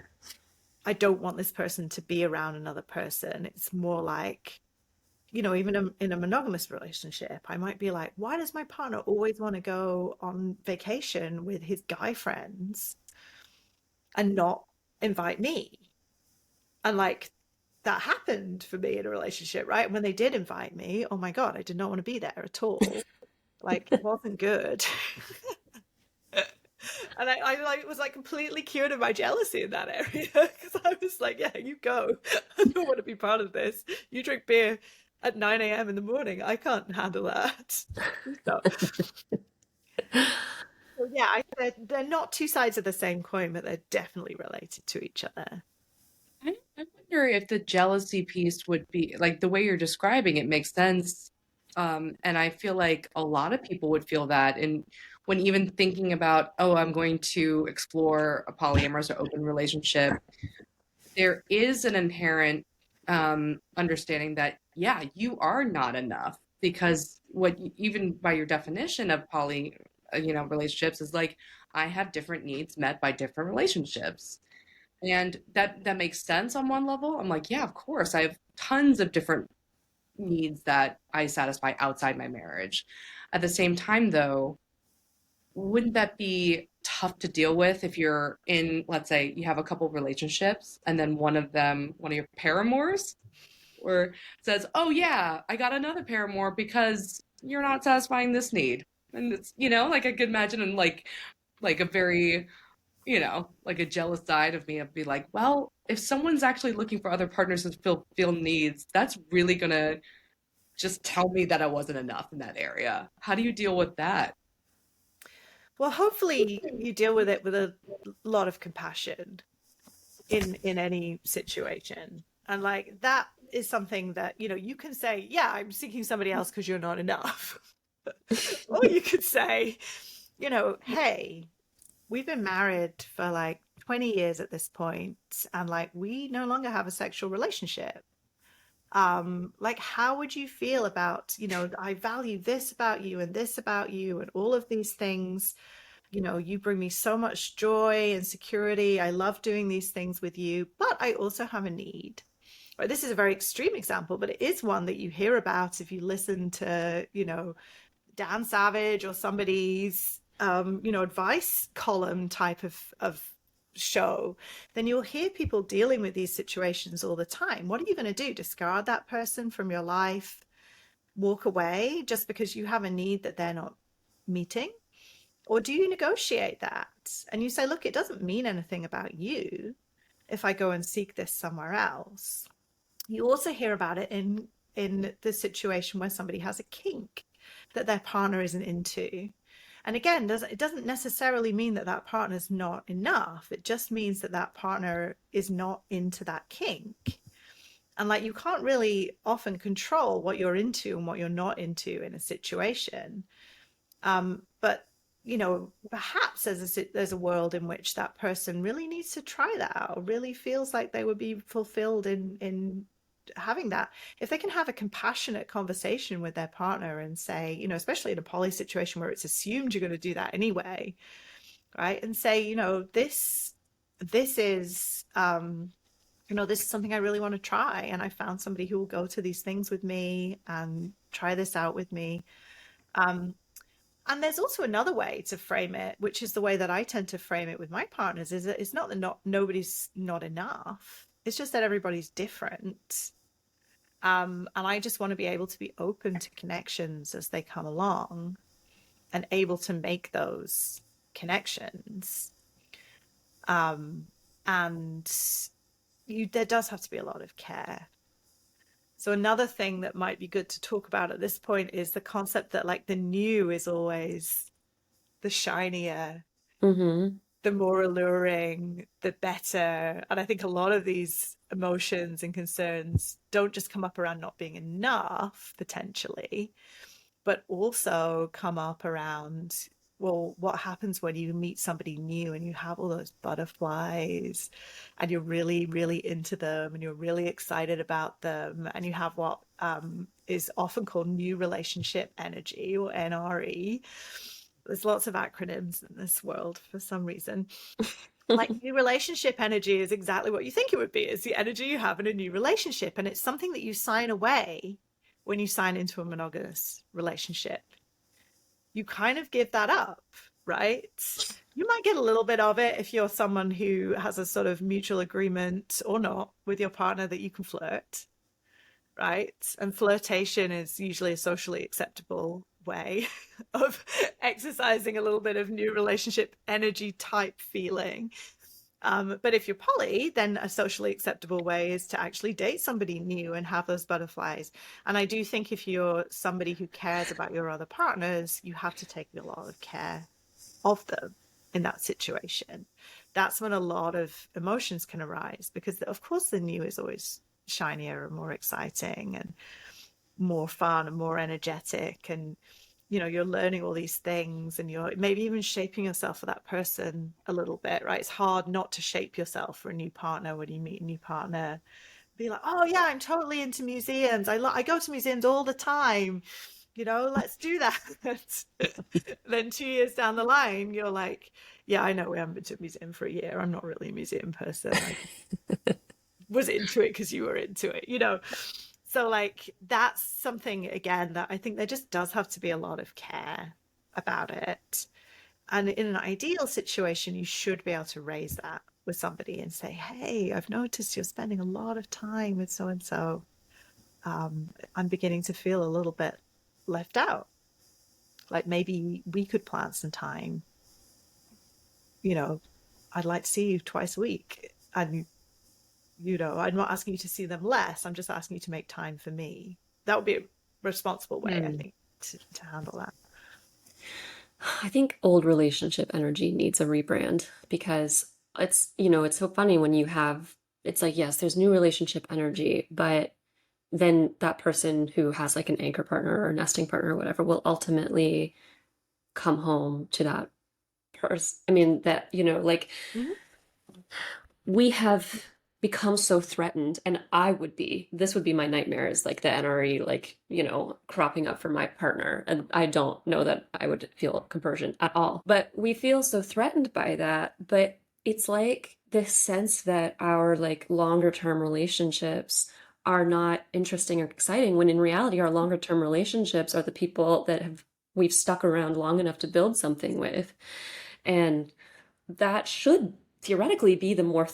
I don't want this person to be around another person. It's more like, even in a monogamous relationship, I might be like, why does my partner always want to go on vacation with his guy friends and not invite me? And like, that happened for me in a relationship, right? And when they did invite me, oh my God, I did not want to be there at all. Like, it wasn't good. And I like was like completely cured of my jealousy in that area, because I was like, yeah, you go. I don't want to be part of this. You drink beer at 9 a.m. in the morning. I can't handle that. So, so yeah, they're not two sides of the same coin, but they're definitely related to each other. I wonder if the jealousy piece would be like the way you're describing it makes sense. And I feel like a lot of people would feel that. And when even thinking about, oh, I'm going to explore a polyamorous or open relationship, there is an inherent understanding that, yeah, you are not enough, because even by your definition of relationships is like, I have different needs met by different relationships. And that makes sense on one level. I'm like, yeah, of course. I have tons of different needs that I satisfy outside my marriage. At the same time, though, wouldn't that be tough to deal with if you're in, let's say, you have a couple of relationships, and then one of your paramours, or says, oh yeah, I got another paramour because you're not satisfying this need. And it's, like I could imagine, and like a very, like a jealous side of me, I'd be like, well, if someone's actually looking for other partners to fulfill needs, that's really gonna just tell me that I wasn't enough in that area. How do you deal with that? Well, hopefully you deal with it with a lot of compassion in any situation. And like that is something that, you can say, yeah, I'm seeking somebody else because you're not enough. Or you could say, hey, we've been married for like 20 years at this point, and like we no longer have a sexual relationship. Like, how would you feel about, I value this about you and this about you and all of these things. You bring me so much joy and security. I love doing these things with you, but I also have a need. Right, this is a very extreme example, but it is one that you hear about if you listen to, Dan Savage or somebody's, advice column type of show, then you'll hear people dealing with these situations all the time. What are you going to do? Discard that person from your life? Walk away just because you have a need that they're not meeting? Or do you negotiate that? And you say, look, it doesn't mean anything about you if I go and seek this somewhere else. You also hear about it in the situation where somebody has a kink that their partner isn't into. And again, it doesn't necessarily mean that that partner's not enough. It just means that that partner is not into that kink. And like, you can't really often control what you're into and what you're not into in a situation. But perhaps there's a world in which that person really needs to try that out, or really feels like they would be fulfilled in having that. If they can have a compassionate conversation with their partner and say, especially in a poly situation where it's assumed you're going to do that anyway, right? And say, this is this is something I really want to try, and I found somebody who will go to these things with me and try this out with me. And there's also another way to frame it, which is the way that I tend to frame it with my partners, is that it's not that nobody's not enough. It's just that everybody's different. And I just want to be able to be open to connections as they come along and able to make those connections. And there does have to be a lot of care. So another thing that might be good to talk about at this point is the concept that like the new is always the shinier, the more alluring, the better. And I think a lot of these emotions and concerns don't just come up around not being enough, potentially, but also come up around, well, what happens when you meet somebody new and you have all those butterflies and you're really, really into them and you're really excited about them, and you have what is often called new relationship energy, or NRE. There's lots of acronyms in this world for some reason. Like, new relationship energy is exactly what you think it would be. It's the energy you have in a new relationship, and it's something that you sign away when you sign into a monogamous relationship. You kind of give that up, right? You might get a little bit of it if you're someone who has a sort of mutual agreement or not with your partner that you can flirt, right? And flirtation is usually a socially acceptable way of exercising a little bit of new relationship energy type feeling. But if you're poly, then a socially acceptable way is to actually date somebody new and have those butterflies. And I do think if you're somebody who cares about your other partners, you have to take a lot of care of them in that situation. That's when a lot of emotions can arise, because of course the new is always shinier and more exciting and more fun and more energetic, and you're learning all these things, and you're maybe even shaping yourself for that person a little bit, right? It's hard not to shape yourself for a new partner when you meet a new partner. Be like, oh yeah, I'm totally into museums. I go to museums all the time. Let's do that. Then 2 years down the line, you're like, yeah, I know we haven't been to a museum for a year. I'm not really a museum person. I was into it because you were into it, So like, that's something, again, that I think there just does have to be a lot of care about it. And in an ideal situation, you should be able to raise that with somebody and say, hey, I've noticed you're spending a lot of time with so-and-so. I'm beginning to feel a little bit left out. Like, maybe we could plan some time. I'd like to see you twice a week. And I'm not asking you to see them less. I'm just asking you to make time for me. That would be a responsible way, I think, to handle that. I think old relationship energy needs a rebrand, because it's so funny when it's like, yes, there's new relationship energy, but then that person who has like an anchor partner or nesting partner or whatever will ultimately come home to that person. I mean, that, we have become so threatened, and this would be my nightmare, is like the NRE, like, cropping up for my partner. And I don't know that I would feel compersion at all, but we feel so threatened by that. But it's like this sense that our like longer term relationships are not interesting or exciting, when in reality our longer term relationships are the people that we've stuck around long enough to build something with. And that should theoretically be the more,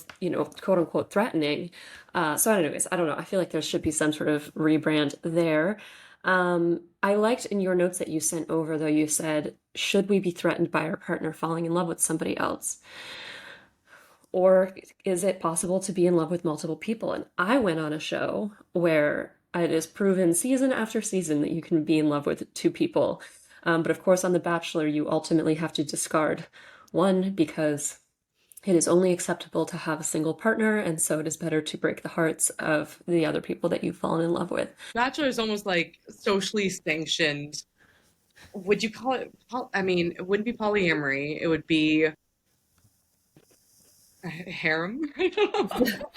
quote unquote threatening. So anyways, I don't know. I feel like there should be some sort of rebrand there. I liked in your notes that you sent over, though, you said, should we be threatened by our partner falling in love with somebody else? Or is it possible to be in love with multiple people? And I went on a show where it is proven season after season that you can be in love with two people. But of course, on The Bachelor, you ultimately have to discard one because it is only acceptable to have a single partner, and so it is better to break the hearts of the other people that you've fallen in love with. Bachelor is almost like socially sanctioned. Would you call it? I mean, it wouldn't be polyamory. It would be a harem. I don't know.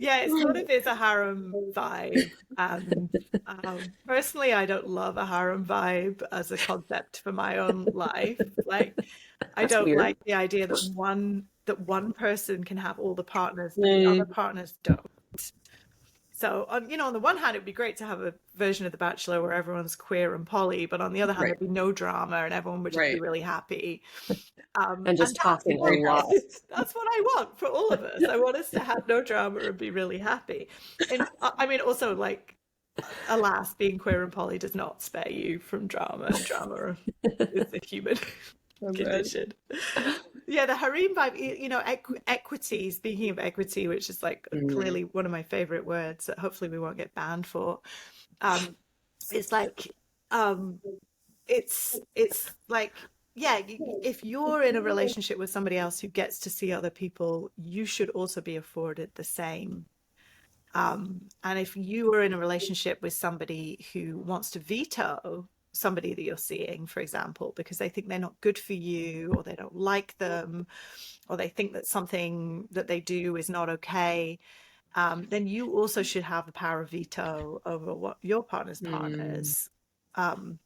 Yeah, it sort of is a harem vibe. And personally, I don't love a harem vibe as a concept for my own life. Like, I That's don't weird. like the idea that one person can have all the partners and the other partners don't. So, on the one hand, it would be great to have a version of The Bachelor where everyone's queer and poly, but on the other hand, Right. there'd be no drama and everyone would just be Right. really happy. And just talking a lot. That's what I want for all of us. I want us to have no drama and be really happy. And I mean, also, like, alas, being queer and poly does not spare you from drama, and drama is a human condition. Yeah, the harem vibe, equity, speaking of equity, which is like clearly one of my favorite words that hopefully we won't get banned for. It's like, it's like, yeah, if you're in a relationship with somebody else who gets to see other people, you should also be afforded the same. And if you are in a relationship with somebody who wants to veto somebody that you're seeing, for example, because they think they're not good for you, or they don't like them, or they think that something that they do is not okay, then you also should have the power of veto over what your partners. And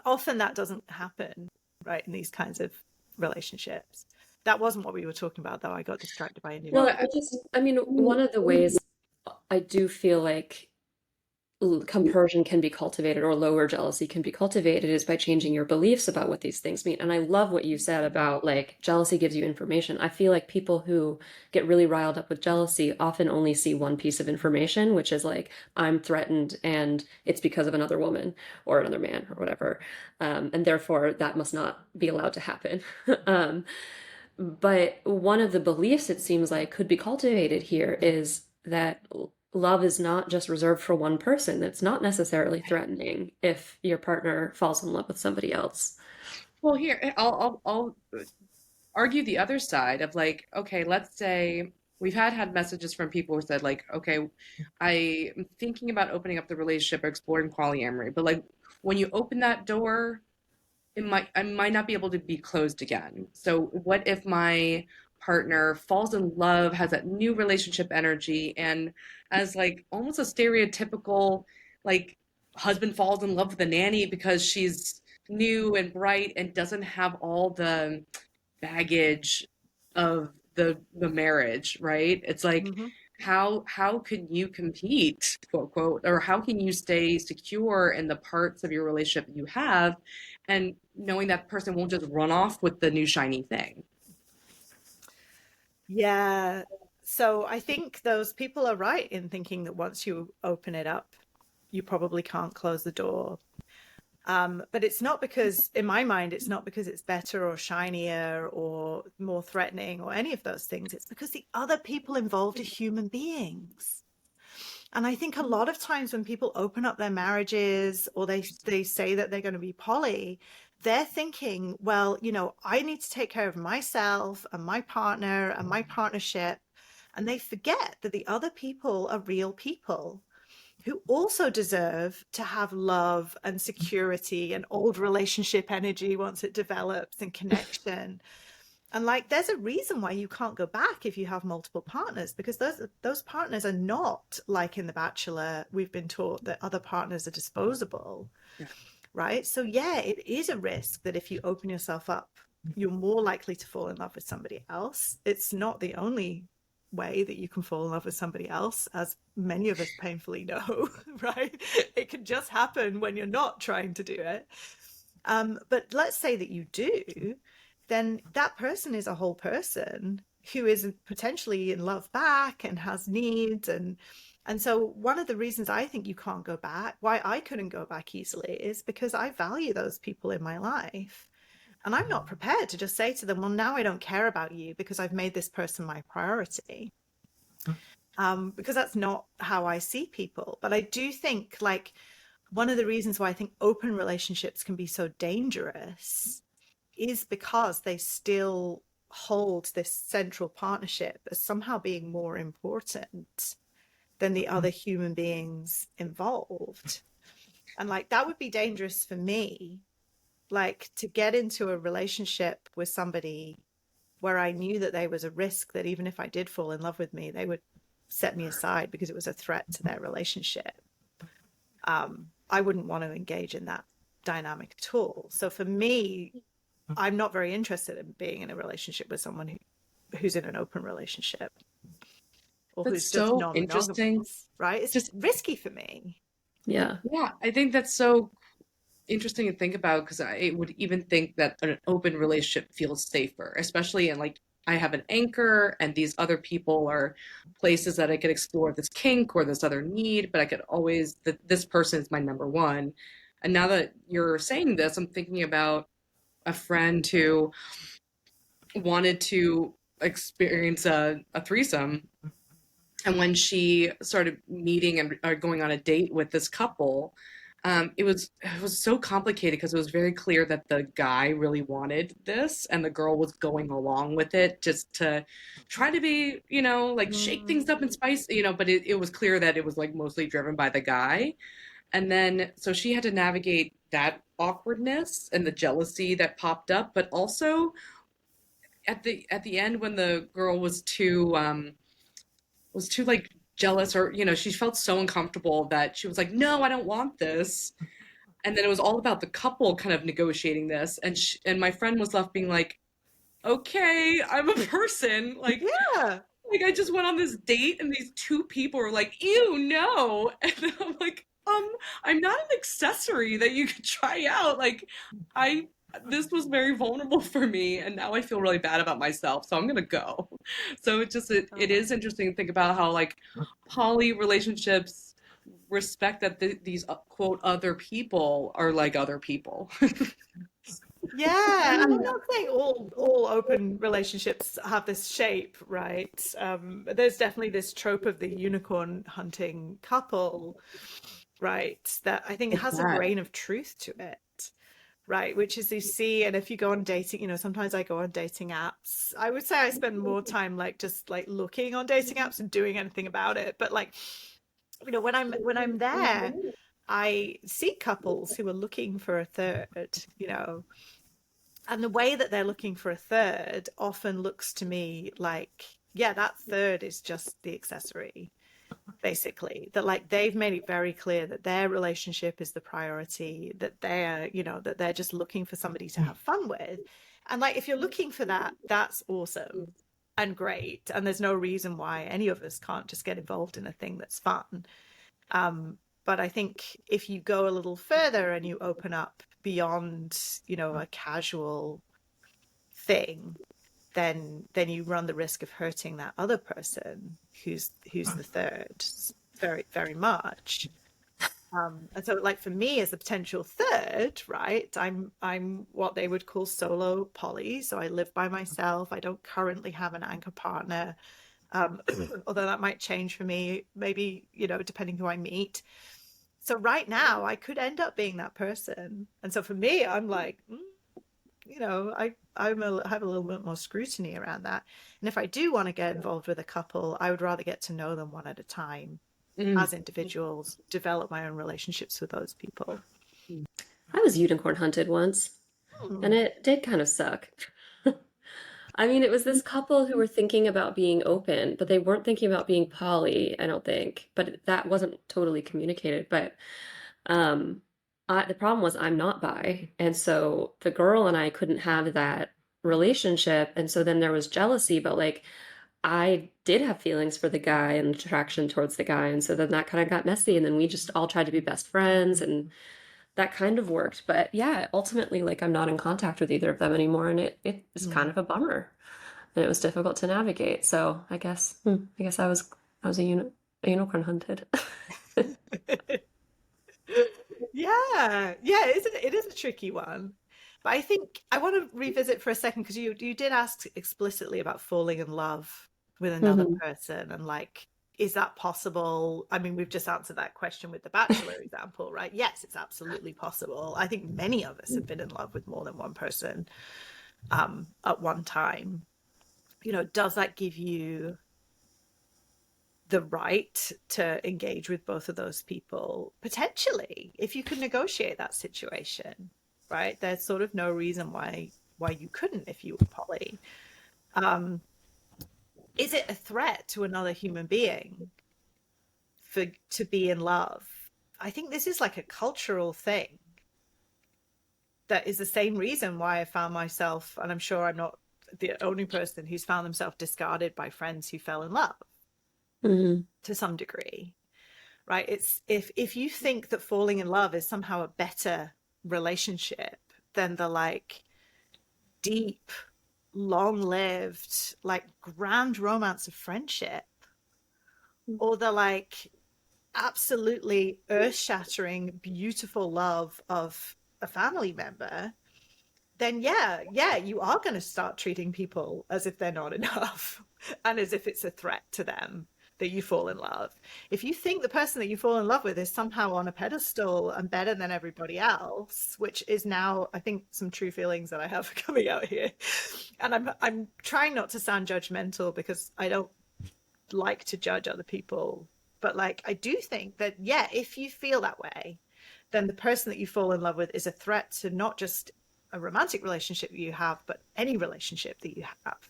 often that doesn't happen, right, in these kinds of relationships. That wasn't what we were talking about, though. I got distracted by a new. Well, one of the ways I do feel like compersion can be cultivated or lower jealousy can be cultivated is by changing your beliefs about what these things mean. And I love what you said about like jealousy gives you information. I feel like people who get really riled up with jealousy often only see one piece of information, which is like, I'm threatened and it's because of another woman or another man or whatever. And therefore that must not be allowed to happen. But one of the beliefs it seems like could be cultivated here is that love is not just reserved for one person. It's not necessarily threatening if your partner falls in love with somebody else. Well, here, I'll argue the other side of like, okay, let's say we've had messages from people who said like, okay, I'm thinking about opening up the relationship or exploring polyamory, but like when you open that door, I might not be able to be closed again. So what if my partner falls in love, has that new relationship energy, and as like almost a stereotypical like husband falls in love with a nanny because she's new and bright and doesn't have all the baggage of the marriage, right? It's like how can you compete, quote quote, or how can you stay secure in the parts of your relationship that you have and knowing that person won't just run off with the new shiny thing? Yeah. So I think those people are right in thinking that once you open it up, you probably can't close the door. But it's not because, in my mind, it's not because it's better or shinier or more threatening or any of those things. It's because the other people involved are human beings. And I think a lot of times when people open up their marriages or they say that they're going to be poly, they're thinking, well, I need to take care of myself and my partner and my partnership. And they forget that the other people are real people who also deserve to have love and security and old relationship energy once it develops and connection. And like, there's a reason why you can't go back if you have multiple partners, because those partners are not like in The Bachelor. We've been taught that other partners are disposable, right? So yeah, it is a risk that if you open yourself up, you're more likely to fall in love with somebody else. It's not the only way that you can fall in love with somebody else, as many of us painfully know, right? It can just happen when you're not trying to do it. But let's say that you do. then that person is a whole person who is potentially in love back and has needs. And so one of the reasons I think you can't go back, why I couldn't go back easily, is because I value those people in my life. And I'm not prepared to just say to them, well, now I don't care about you because I've made this person my priority. Because that's not how I see people. But I do think, like, one of the reasons why I think open relationships can be so dangerous is because they still hold this central partnership as somehow being more important than the other human beings involved. And like, that would be dangerous for me, like to get into a relationship with somebody where I knew that there was a risk that even if I did fall in love with me, they would set me aside because it was a threat to their relationship. I wouldn't want to engage in that dynamic at all. So for me, I'm not very interested in being in a relationship with someone who's in an open relationship or That's who's just so interesting. non-monogamous, right? It's just risky for me. Yeah. Yeah, I think that's so interesting to think about because I would even think that an open relationship feels safer, especially in like I have an anchor and these other people are places that I could explore this kink or this other need, but I could always this person is my number one. And now that you're saying this, I'm thinking about a friend who wanted to experience a threesome. And when she started meeting and or going on a date with this couple, it was so complicated because it was very clear that the guy really wanted this and the girl was going along with it just to try to be, like shake things up and spice, but it was clear that it was like mostly driven by the guy. And then so she had to navigate that awkwardness and the jealousy that popped up, but also at the end when the girl was too like jealous or she felt so uncomfortable that she was like, no, I don't want this. And then it was all about the couple kind of negotiating this and my friend was left being like, okay, I'm a person, Yeah. like I just went on this date and these two people were like, ew, no. And then I'm like, I'm not an accessory that you could try out. Like I this was very vulnerable for me and now I feel really bad about myself. So I'm gonna go. So it is interesting to think about how like poly relationships respect that these quote other people are like other people. Yeah, and I'm not saying all open relationships have this shape, right? There's definitely this trope of the unicorn hunting couple, right? That I think has a Yeah. grain of truth to it, right? Which is you see, and if you go on dating, sometimes I go on dating apps. I would say I spend more time like just like looking on dating apps and doing anything about it. But like, when I'm there, I see couples who are looking for a third, and the way that they're looking for a third often looks to me like, yeah, that third is just the accessory, basically. That like they've made it very clear that their relationship is the priority, that they're just looking for somebody to have fun with. And like if you're looking for that, that's awesome and great. And there's no reason why any of us can't just get involved in a thing that's fun. But I think if you go a little further and you open up beyond, a casual thing, then you run the risk of hurting that other person who's the third very, very much. And so like for me as a potential third, right, I'm what they would call solo poly. So I live by myself. I don't currently have an anchor partner. Although that might change for me, maybe, depending who I meet. So right now I could end up being that person. And so for me, I'm like, I have a little bit more scrutiny around that. And if I do want to get involved with a couple, I would rather get to know them one at a time as individuals, develop my own relationships with those people. I was unicorn hunted once, and it did kind of suck. I mean, it was this couple who were thinking about being open, but they weren't thinking about being poly, I don't think. But that wasn't totally communicated. But the problem was I'm not bi. And so the girl and I couldn't have that relationship. And so then there was jealousy, but like I did have feelings for the guy and attraction towards the guy. And so then that kind of got messy. And then we just all tried to be best friends. And that kind of worked. But yeah, ultimately, like I'm not in contact with either of them anymore, and it is kind Mm. of a bummer, and it was difficult to navigate. So I guess I was a unicorn hunted. Yeah, yeah, it is a tricky one. But I think I want to revisit for a second because you did ask explicitly about falling in love with another Hmm. person and like, is that possible? I mean, we've just answered that question with the Bachelor example, right? Yes, it's absolutely possible. I think many of us have been in love with more than one person at one time. You know, does that give you the right to engage with both of those people? Potentially, if you could negotiate that situation, right? There's sort of no reason why you couldn't if you were poly. um is it a threat to another human being for to be in love? I think this is like a cultural thing that is the same reason why I found myself, and I'm sure I'm not the only person who's found themselves discarded by friends who fell in love Hmm. to some degree, right? It's if you think that falling in love is somehow a better relationship than the like deep, long-lived, like grand romance of friendship, or the like absolutely earth-shattering, beautiful love of a family member, then yeah, you are going to start treating people as if they're not enough and as if it's a threat to them that you fall in love. If you think the person that you fall in love with is somehow on a pedestal and better than everybody else, which is now, I think, some true feelings that I have coming out here. And I'm trying not to sound judgmental because I don't like to judge other people. But like, I do think that, yeah, if you feel that way, then the person that you fall in love with is a threat to not just a romantic relationship you have, but any relationship that you have.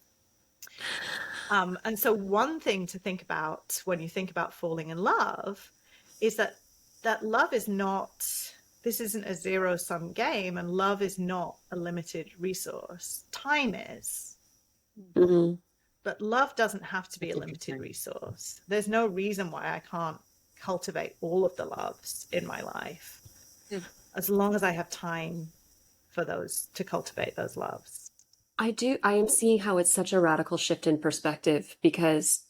And so one thing to think about when you think about falling in love is that love is not, this isn't a zero-sum game, and love is not a limited resource. Time is, Hmm. but love doesn't have to be a That's a good limited point. resource. There's no reason why I can't cultivate all of the loves in my life Yeah. as long as I have time for those to cultivate those loves. I am seeing how it's such a radical shift in perspective because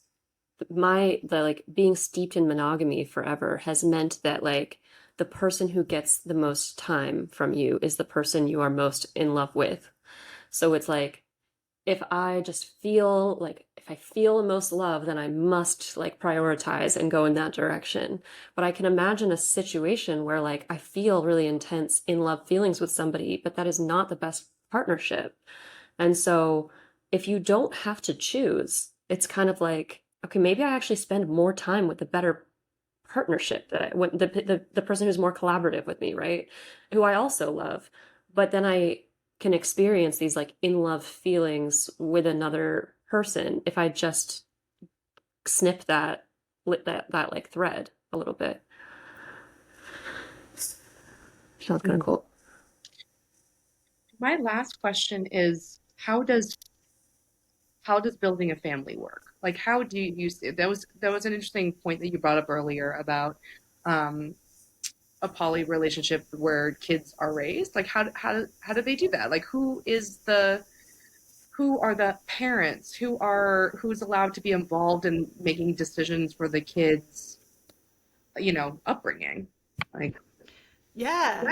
the like being steeped in monogamy forever has meant that like the person who gets the most time from you is the person you are most in love with. So it's like if I feel the most love, then I must like prioritize and go in that direction. But I can imagine a situation where like I feel really intense in love feelings with somebody, but that is not the best partnership. And so if you don't have to choose, it's kind of like, okay, maybe I actually spend more time with the better partnership that the person who's more collaborative with me, right? Who I also love. But then I can experience these like in love feelings with another person if I just snip that like thread a little bit. Sounds kind of cool. My last question is how does building a family work? Like how do you see that was an interesting point that you brought up earlier about um, a poly relationship where kids are raised. Like how do they do that? Like who are the parents? Who's allowed to be involved in making decisions for the kids, upbringing? Like Yeah.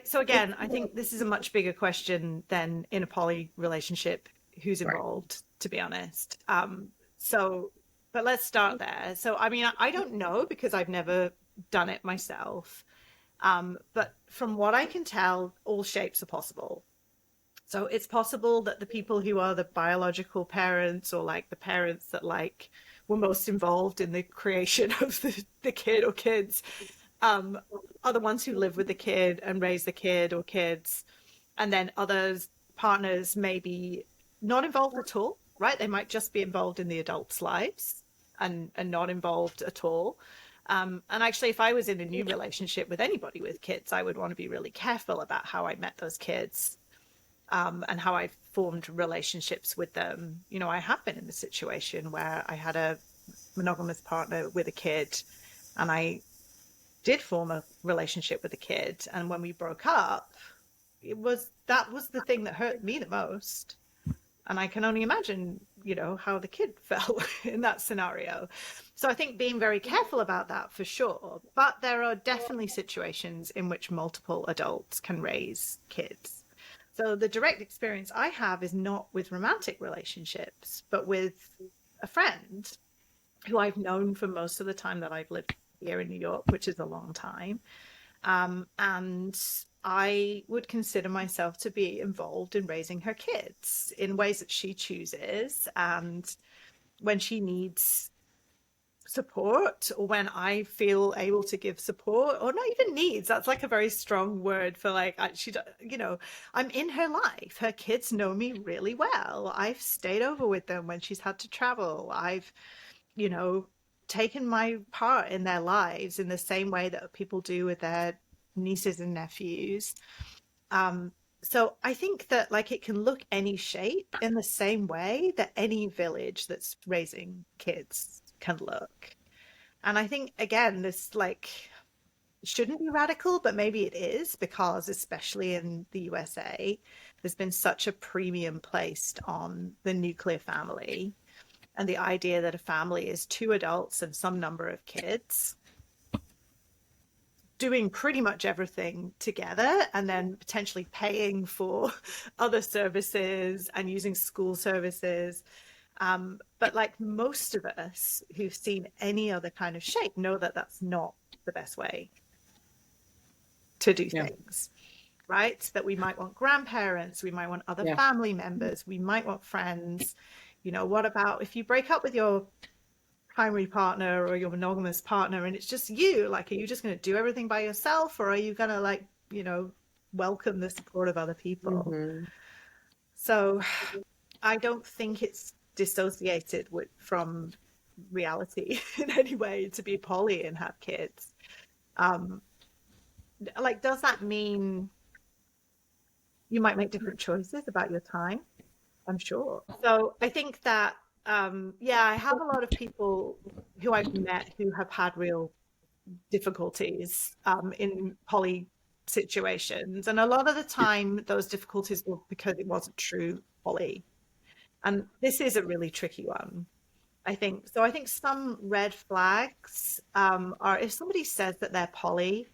So again, I think this is a much bigger question than in a poly relationship, who's right. involved, to be honest. So, but let's start there. So, I mean, I don't know because I've never done it myself. But from what I can tell, all shapes are possible. So it's possible that the people who are the biological parents or like the parents that like were most involved in the creation of the kid or kids um, are the ones who live with the kid and raise the kid or kids. And then others, partners, may be not involved at all, right? They might just be involved in the adults' lives and not involved at all. And actually, if I was in a new relationship with anybody with kids, I would want to be really careful about how I met those kids and how I formed relationships with them. You know, I have been in a situation where I had a monogamous partner with a kid, and I did form a relationship with a kid, and when we broke up, that was the thing that hurt me the most. And I can only imagine, how the kid felt in that scenario. So I think being very careful about that for sure. But there are definitely situations in which multiple adults can raise kids. So the direct experience I have is not with romantic relationships, but with a friend who I've known for most of the time that I've lived here in New York, which is a long time. And I would consider myself to be involved in raising her kids in ways that she chooses. And when she needs support, or when I feel able to give support, or not even needs, that's like a very strong word for like, I'm in her life. Her kids know me really well. I've stayed over with them when she's had to travel. I've, taken my part in their lives in the same way that people do with their nieces and nephews. So I think that like it can look any shape in the same way that any village that's raising kids can look. And I think again, this like shouldn't be radical, but maybe it is, because especially in the USA, there's been such a premium placed on the nuclear family and the idea that a family is two adults and some number of kids doing pretty much everything together, and then potentially paying for other services and using school services. But like most of us who've seen any other kind of shape know that that's not the best way to do things, right? That we might want grandparents, we might want other family members, we might want friends. What about if you break up with your primary partner or your monogamous partner and it's just you? Like, are you just going to do everything by yourself, or are you going to welcome the support of other people? So I don't think it's dissociated from reality in any way to be poly and have kids. Does that mean you might make different choices about your time? I'm sure. So I think that, I have a lot of people who I've met who have had real difficulties in poly situations. And a lot of the time, those difficulties were because it wasn't true poly. And this is a really tricky one, I think. So I think some red flags are if somebody says that they're poly,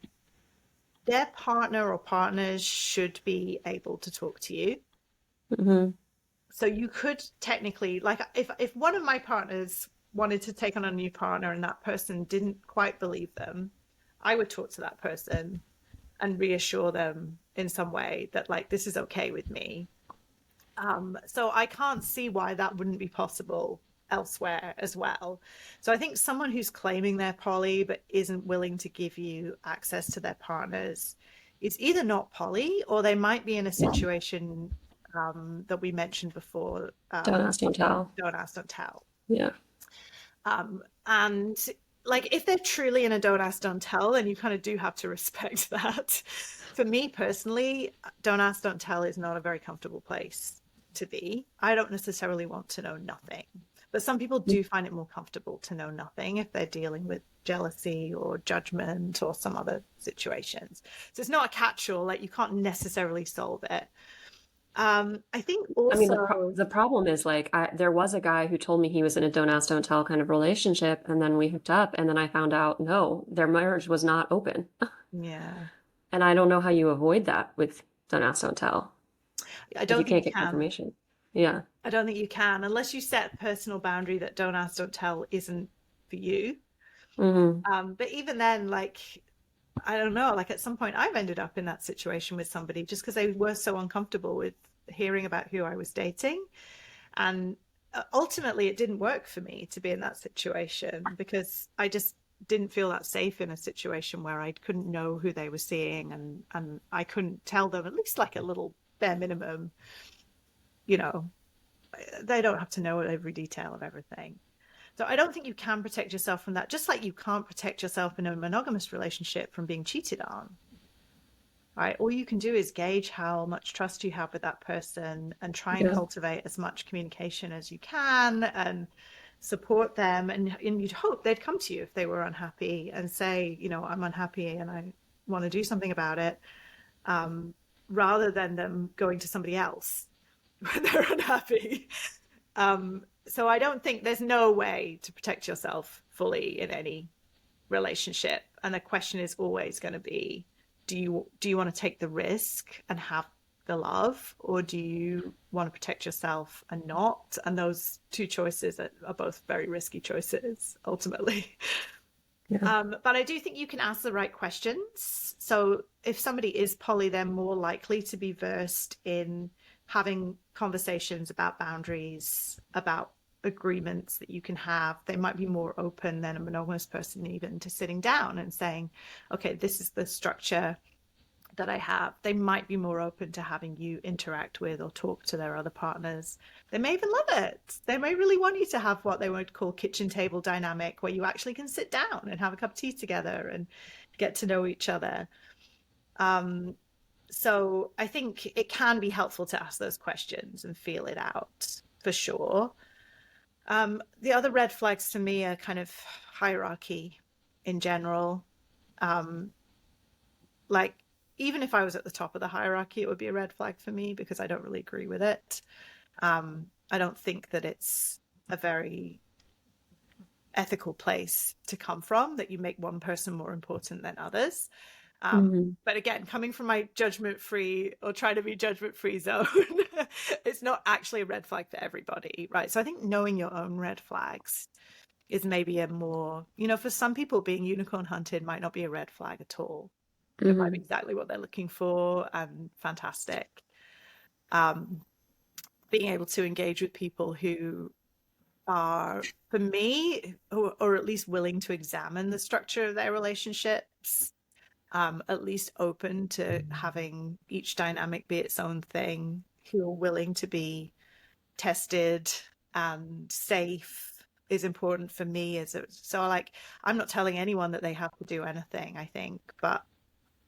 their partner or partners should be able to talk to you. So you could technically, like if one of my partners wanted to take on a new partner and that person didn't quite believe them, I would talk to that person and reassure them in some way that like, this is okay with me. So I can't see why that wouldn't be possible elsewhere as well. So I think someone who's claiming they're poly but isn't willing to give you access to their partners is either not poly, or they might be in a situation that we mentioned before. Don't ask, don't tell. Don't ask, don't tell. Yeah. And like if they're truly in a don't ask, don't tell, then you kind of do have to respect that. For me personally, don't ask, don't tell is not a very comfortable place to be. I don't necessarily want to know nothing, but some people do find it more comfortable to know nothing if they're dealing with jealousy or judgment or some other situations. So it's not a catch-all, like you can't necessarily solve it. I think also, I mean, the problem is like there was a guy who told me he was in a don't ask, don't tell kind of relationship, and then we hooked up, and then I found out no, their marriage was not open. yeah. And I don't know how you avoid that with don't ask, don't tell. I don't You think can't you get can. confirmation. Yeah. I don't think you can, unless you set a personal boundary that don't ask, don't tell isn't for you. But even then, like, I don't know, like at some point I've ended up in that situation with somebody just because they were so uncomfortable with hearing about who I was dating. And ultimately it didn't work for me to be in that situation because I just didn't feel that safe in a situation where I couldn't know who they were seeing, and I couldn't tell them at least like a little bare minimum, they don't have to know every detail of everything. So I don't think you can protect yourself from that, just like you can't protect yourself in a monogamous relationship from being cheated on, right? All you can do is gauge how much trust you have with that person and try and cultivate as much communication as you can, and support them, and you'd hope they'd come to you if they were unhappy and say, I'm unhappy and I want to do something about it, rather than them going to somebody else when they're unhappy. So I don't think there's no way to protect yourself fully in any relationship. And the question is always going to be, do you want to take the risk and have the love, or do you want to protect yourself and not? And those two choices are both very risky choices ultimately. Yeah. But I do think you can ask the right questions. So if somebody is poly, they're more likely to be versed in having conversations about boundaries, about agreements that you can have. They might be more open than a monogamous person even to sitting down and saying, okay, this is the structure that I have. They might be more open to having you interact with or talk to their other partners. They may even love it. They may really want you to have what they would call kitchen table dynamic, where you actually can sit down and have a cup of tea together and get to know each other. So I think it can be helpful to ask those questions and feel it out for sure. The other red flags to me are kind of hierarchy in general. Like, even if I was at the top of the hierarchy, it would be a red flag for me because I don't really agree with it. I don't think that it's a very ethical place to come from, that you make one person more important than others. But again, coming from my judgment-free or trying to be judgment-free zone, it's not actually a red flag for everybody, right? So I think knowing your own red flags is maybe a more, for some people, being unicorn hunted might not be a red flag at all. It might be exactly what they're looking for and fantastic. Being able to engage with people who are, for me, or at least willing to examine the structure of their relationships, at least open to having each dynamic be its own thing, who are willing to be tested and safe is important for me. So like, I'm not telling anyone that they have to do anything, I think, but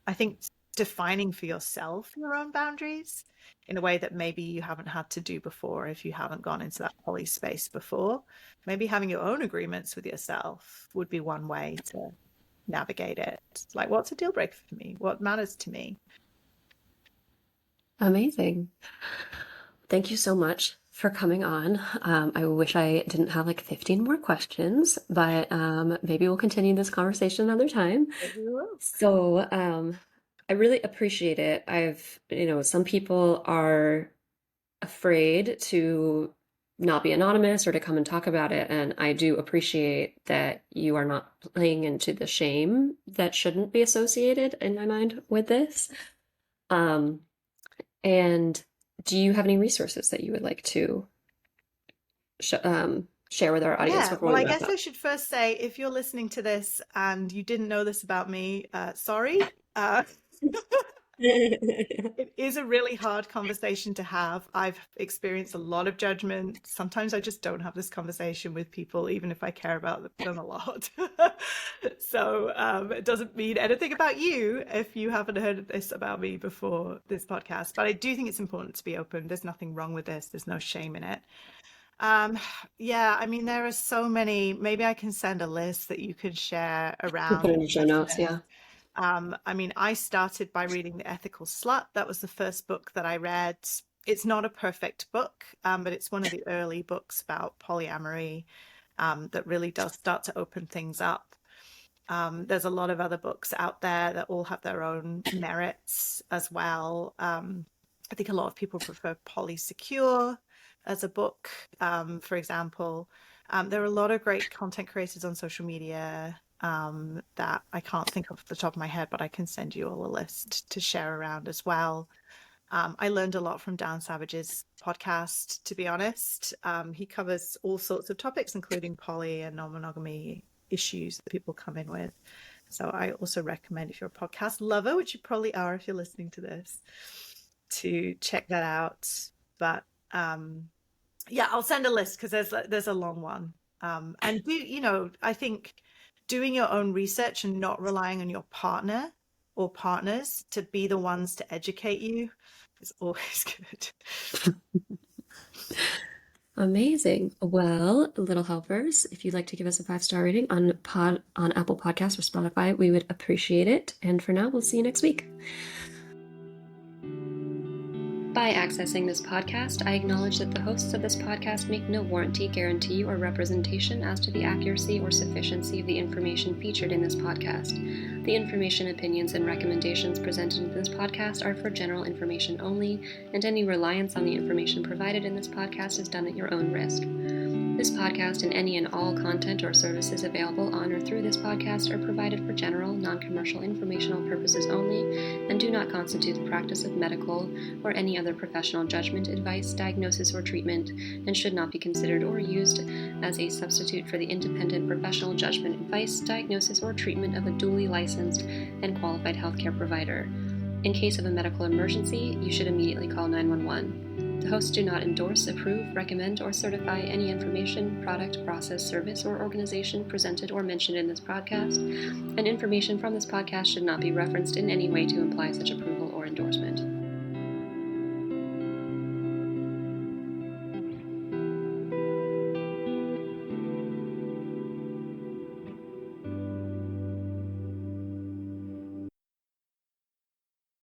I think defining for yourself your own boundaries in a way that maybe you haven't had to do before, if you haven't gone into that poly space before, maybe having your own agreements with yourself would be one way to navigate it. Like, what's a deal breaker for me? What matters to me? Amazing. Thank you so much for coming on. I wish I didn't have like 15 more questions, but maybe we'll continue this conversation another time. Maybe we will. So I really appreciate it. Some people are afraid to not be anonymous or to come and talk about it. And I do appreciate that you are not playing into the shame that shouldn't be associated, in my mind, with this. And do you have any resources that you would like to share with our audience before well, we I wrap guess up? I should first say, if you're listening to this and you didn't know this about me, sorry. It is a really hard conversation to have. I've experienced a lot of judgment. Sometimes I just don't have this conversation with people, even if I care about them a lot. So it doesn't mean anything about you if you haven't heard this about me before this podcast. But I do think it's important to be open. There's nothing wrong with this. There's no shame in it. Yeah, I mean, there are so many. Maybe I can send a list that you could share around. Put in the show notes, yeah. I mean, I started by reading The Ethical Slut. That was the first book that I read. It's not a perfect book, but it's one of the early books about polyamory that really does start to open things up. There's a lot of other books out there that all have their own merits as well. I think a lot of people prefer Polysecure as a book, for example. There are a lot of great content creators on social media that I can't think of off the top of my head, but I can send you all a list to share around as well. I learned a lot from Dan Savage's podcast, to be honest. He covers all sorts of topics, including poly and non-monogamy issues that people come in with. So I also recommend, if you're a podcast lover, which you probably are if you're listening to this, to check that out. But yeah, I'll send a list because there's a long one. And I think doing your own research and not relying on your partner or partners to be the ones to educate you is always good. Amazing. Well, little helpers, if you'd like to give us a 5-star rating on Apple Podcasts or Spotify, we would appreciate it. And for now, we'll see you next week. By accessing this podcast, I acknowledge that the hosts of this podcast make no warranty, guarantee, or representation as to the accuracy or sufficiency of the information featured in this podcast. The information, opinions, and recommendations presented in this podcast are for general information only, and any reliance on the information provided in this podcast is done at your own risk. This podcast and any and all content or services available on or through this podcast are provided for general, non-commercial informational purposes only and do not constitute the practice of medical or any other professional judgment, advice, diagnosis, or treatment, and should not be considered or used as a substitute for the independent professional judgment, advice, diagnosis, or treatment of a duly licensed and qualified healthcare provider. In case of a medical emergency, you should immediately call 911. The hosts do not endorse, approve, recommend, or certify any information, product, process, service, or organization presented or mentioned in this podcast, and information from this podcast should not be referenced in any way to imply such approval.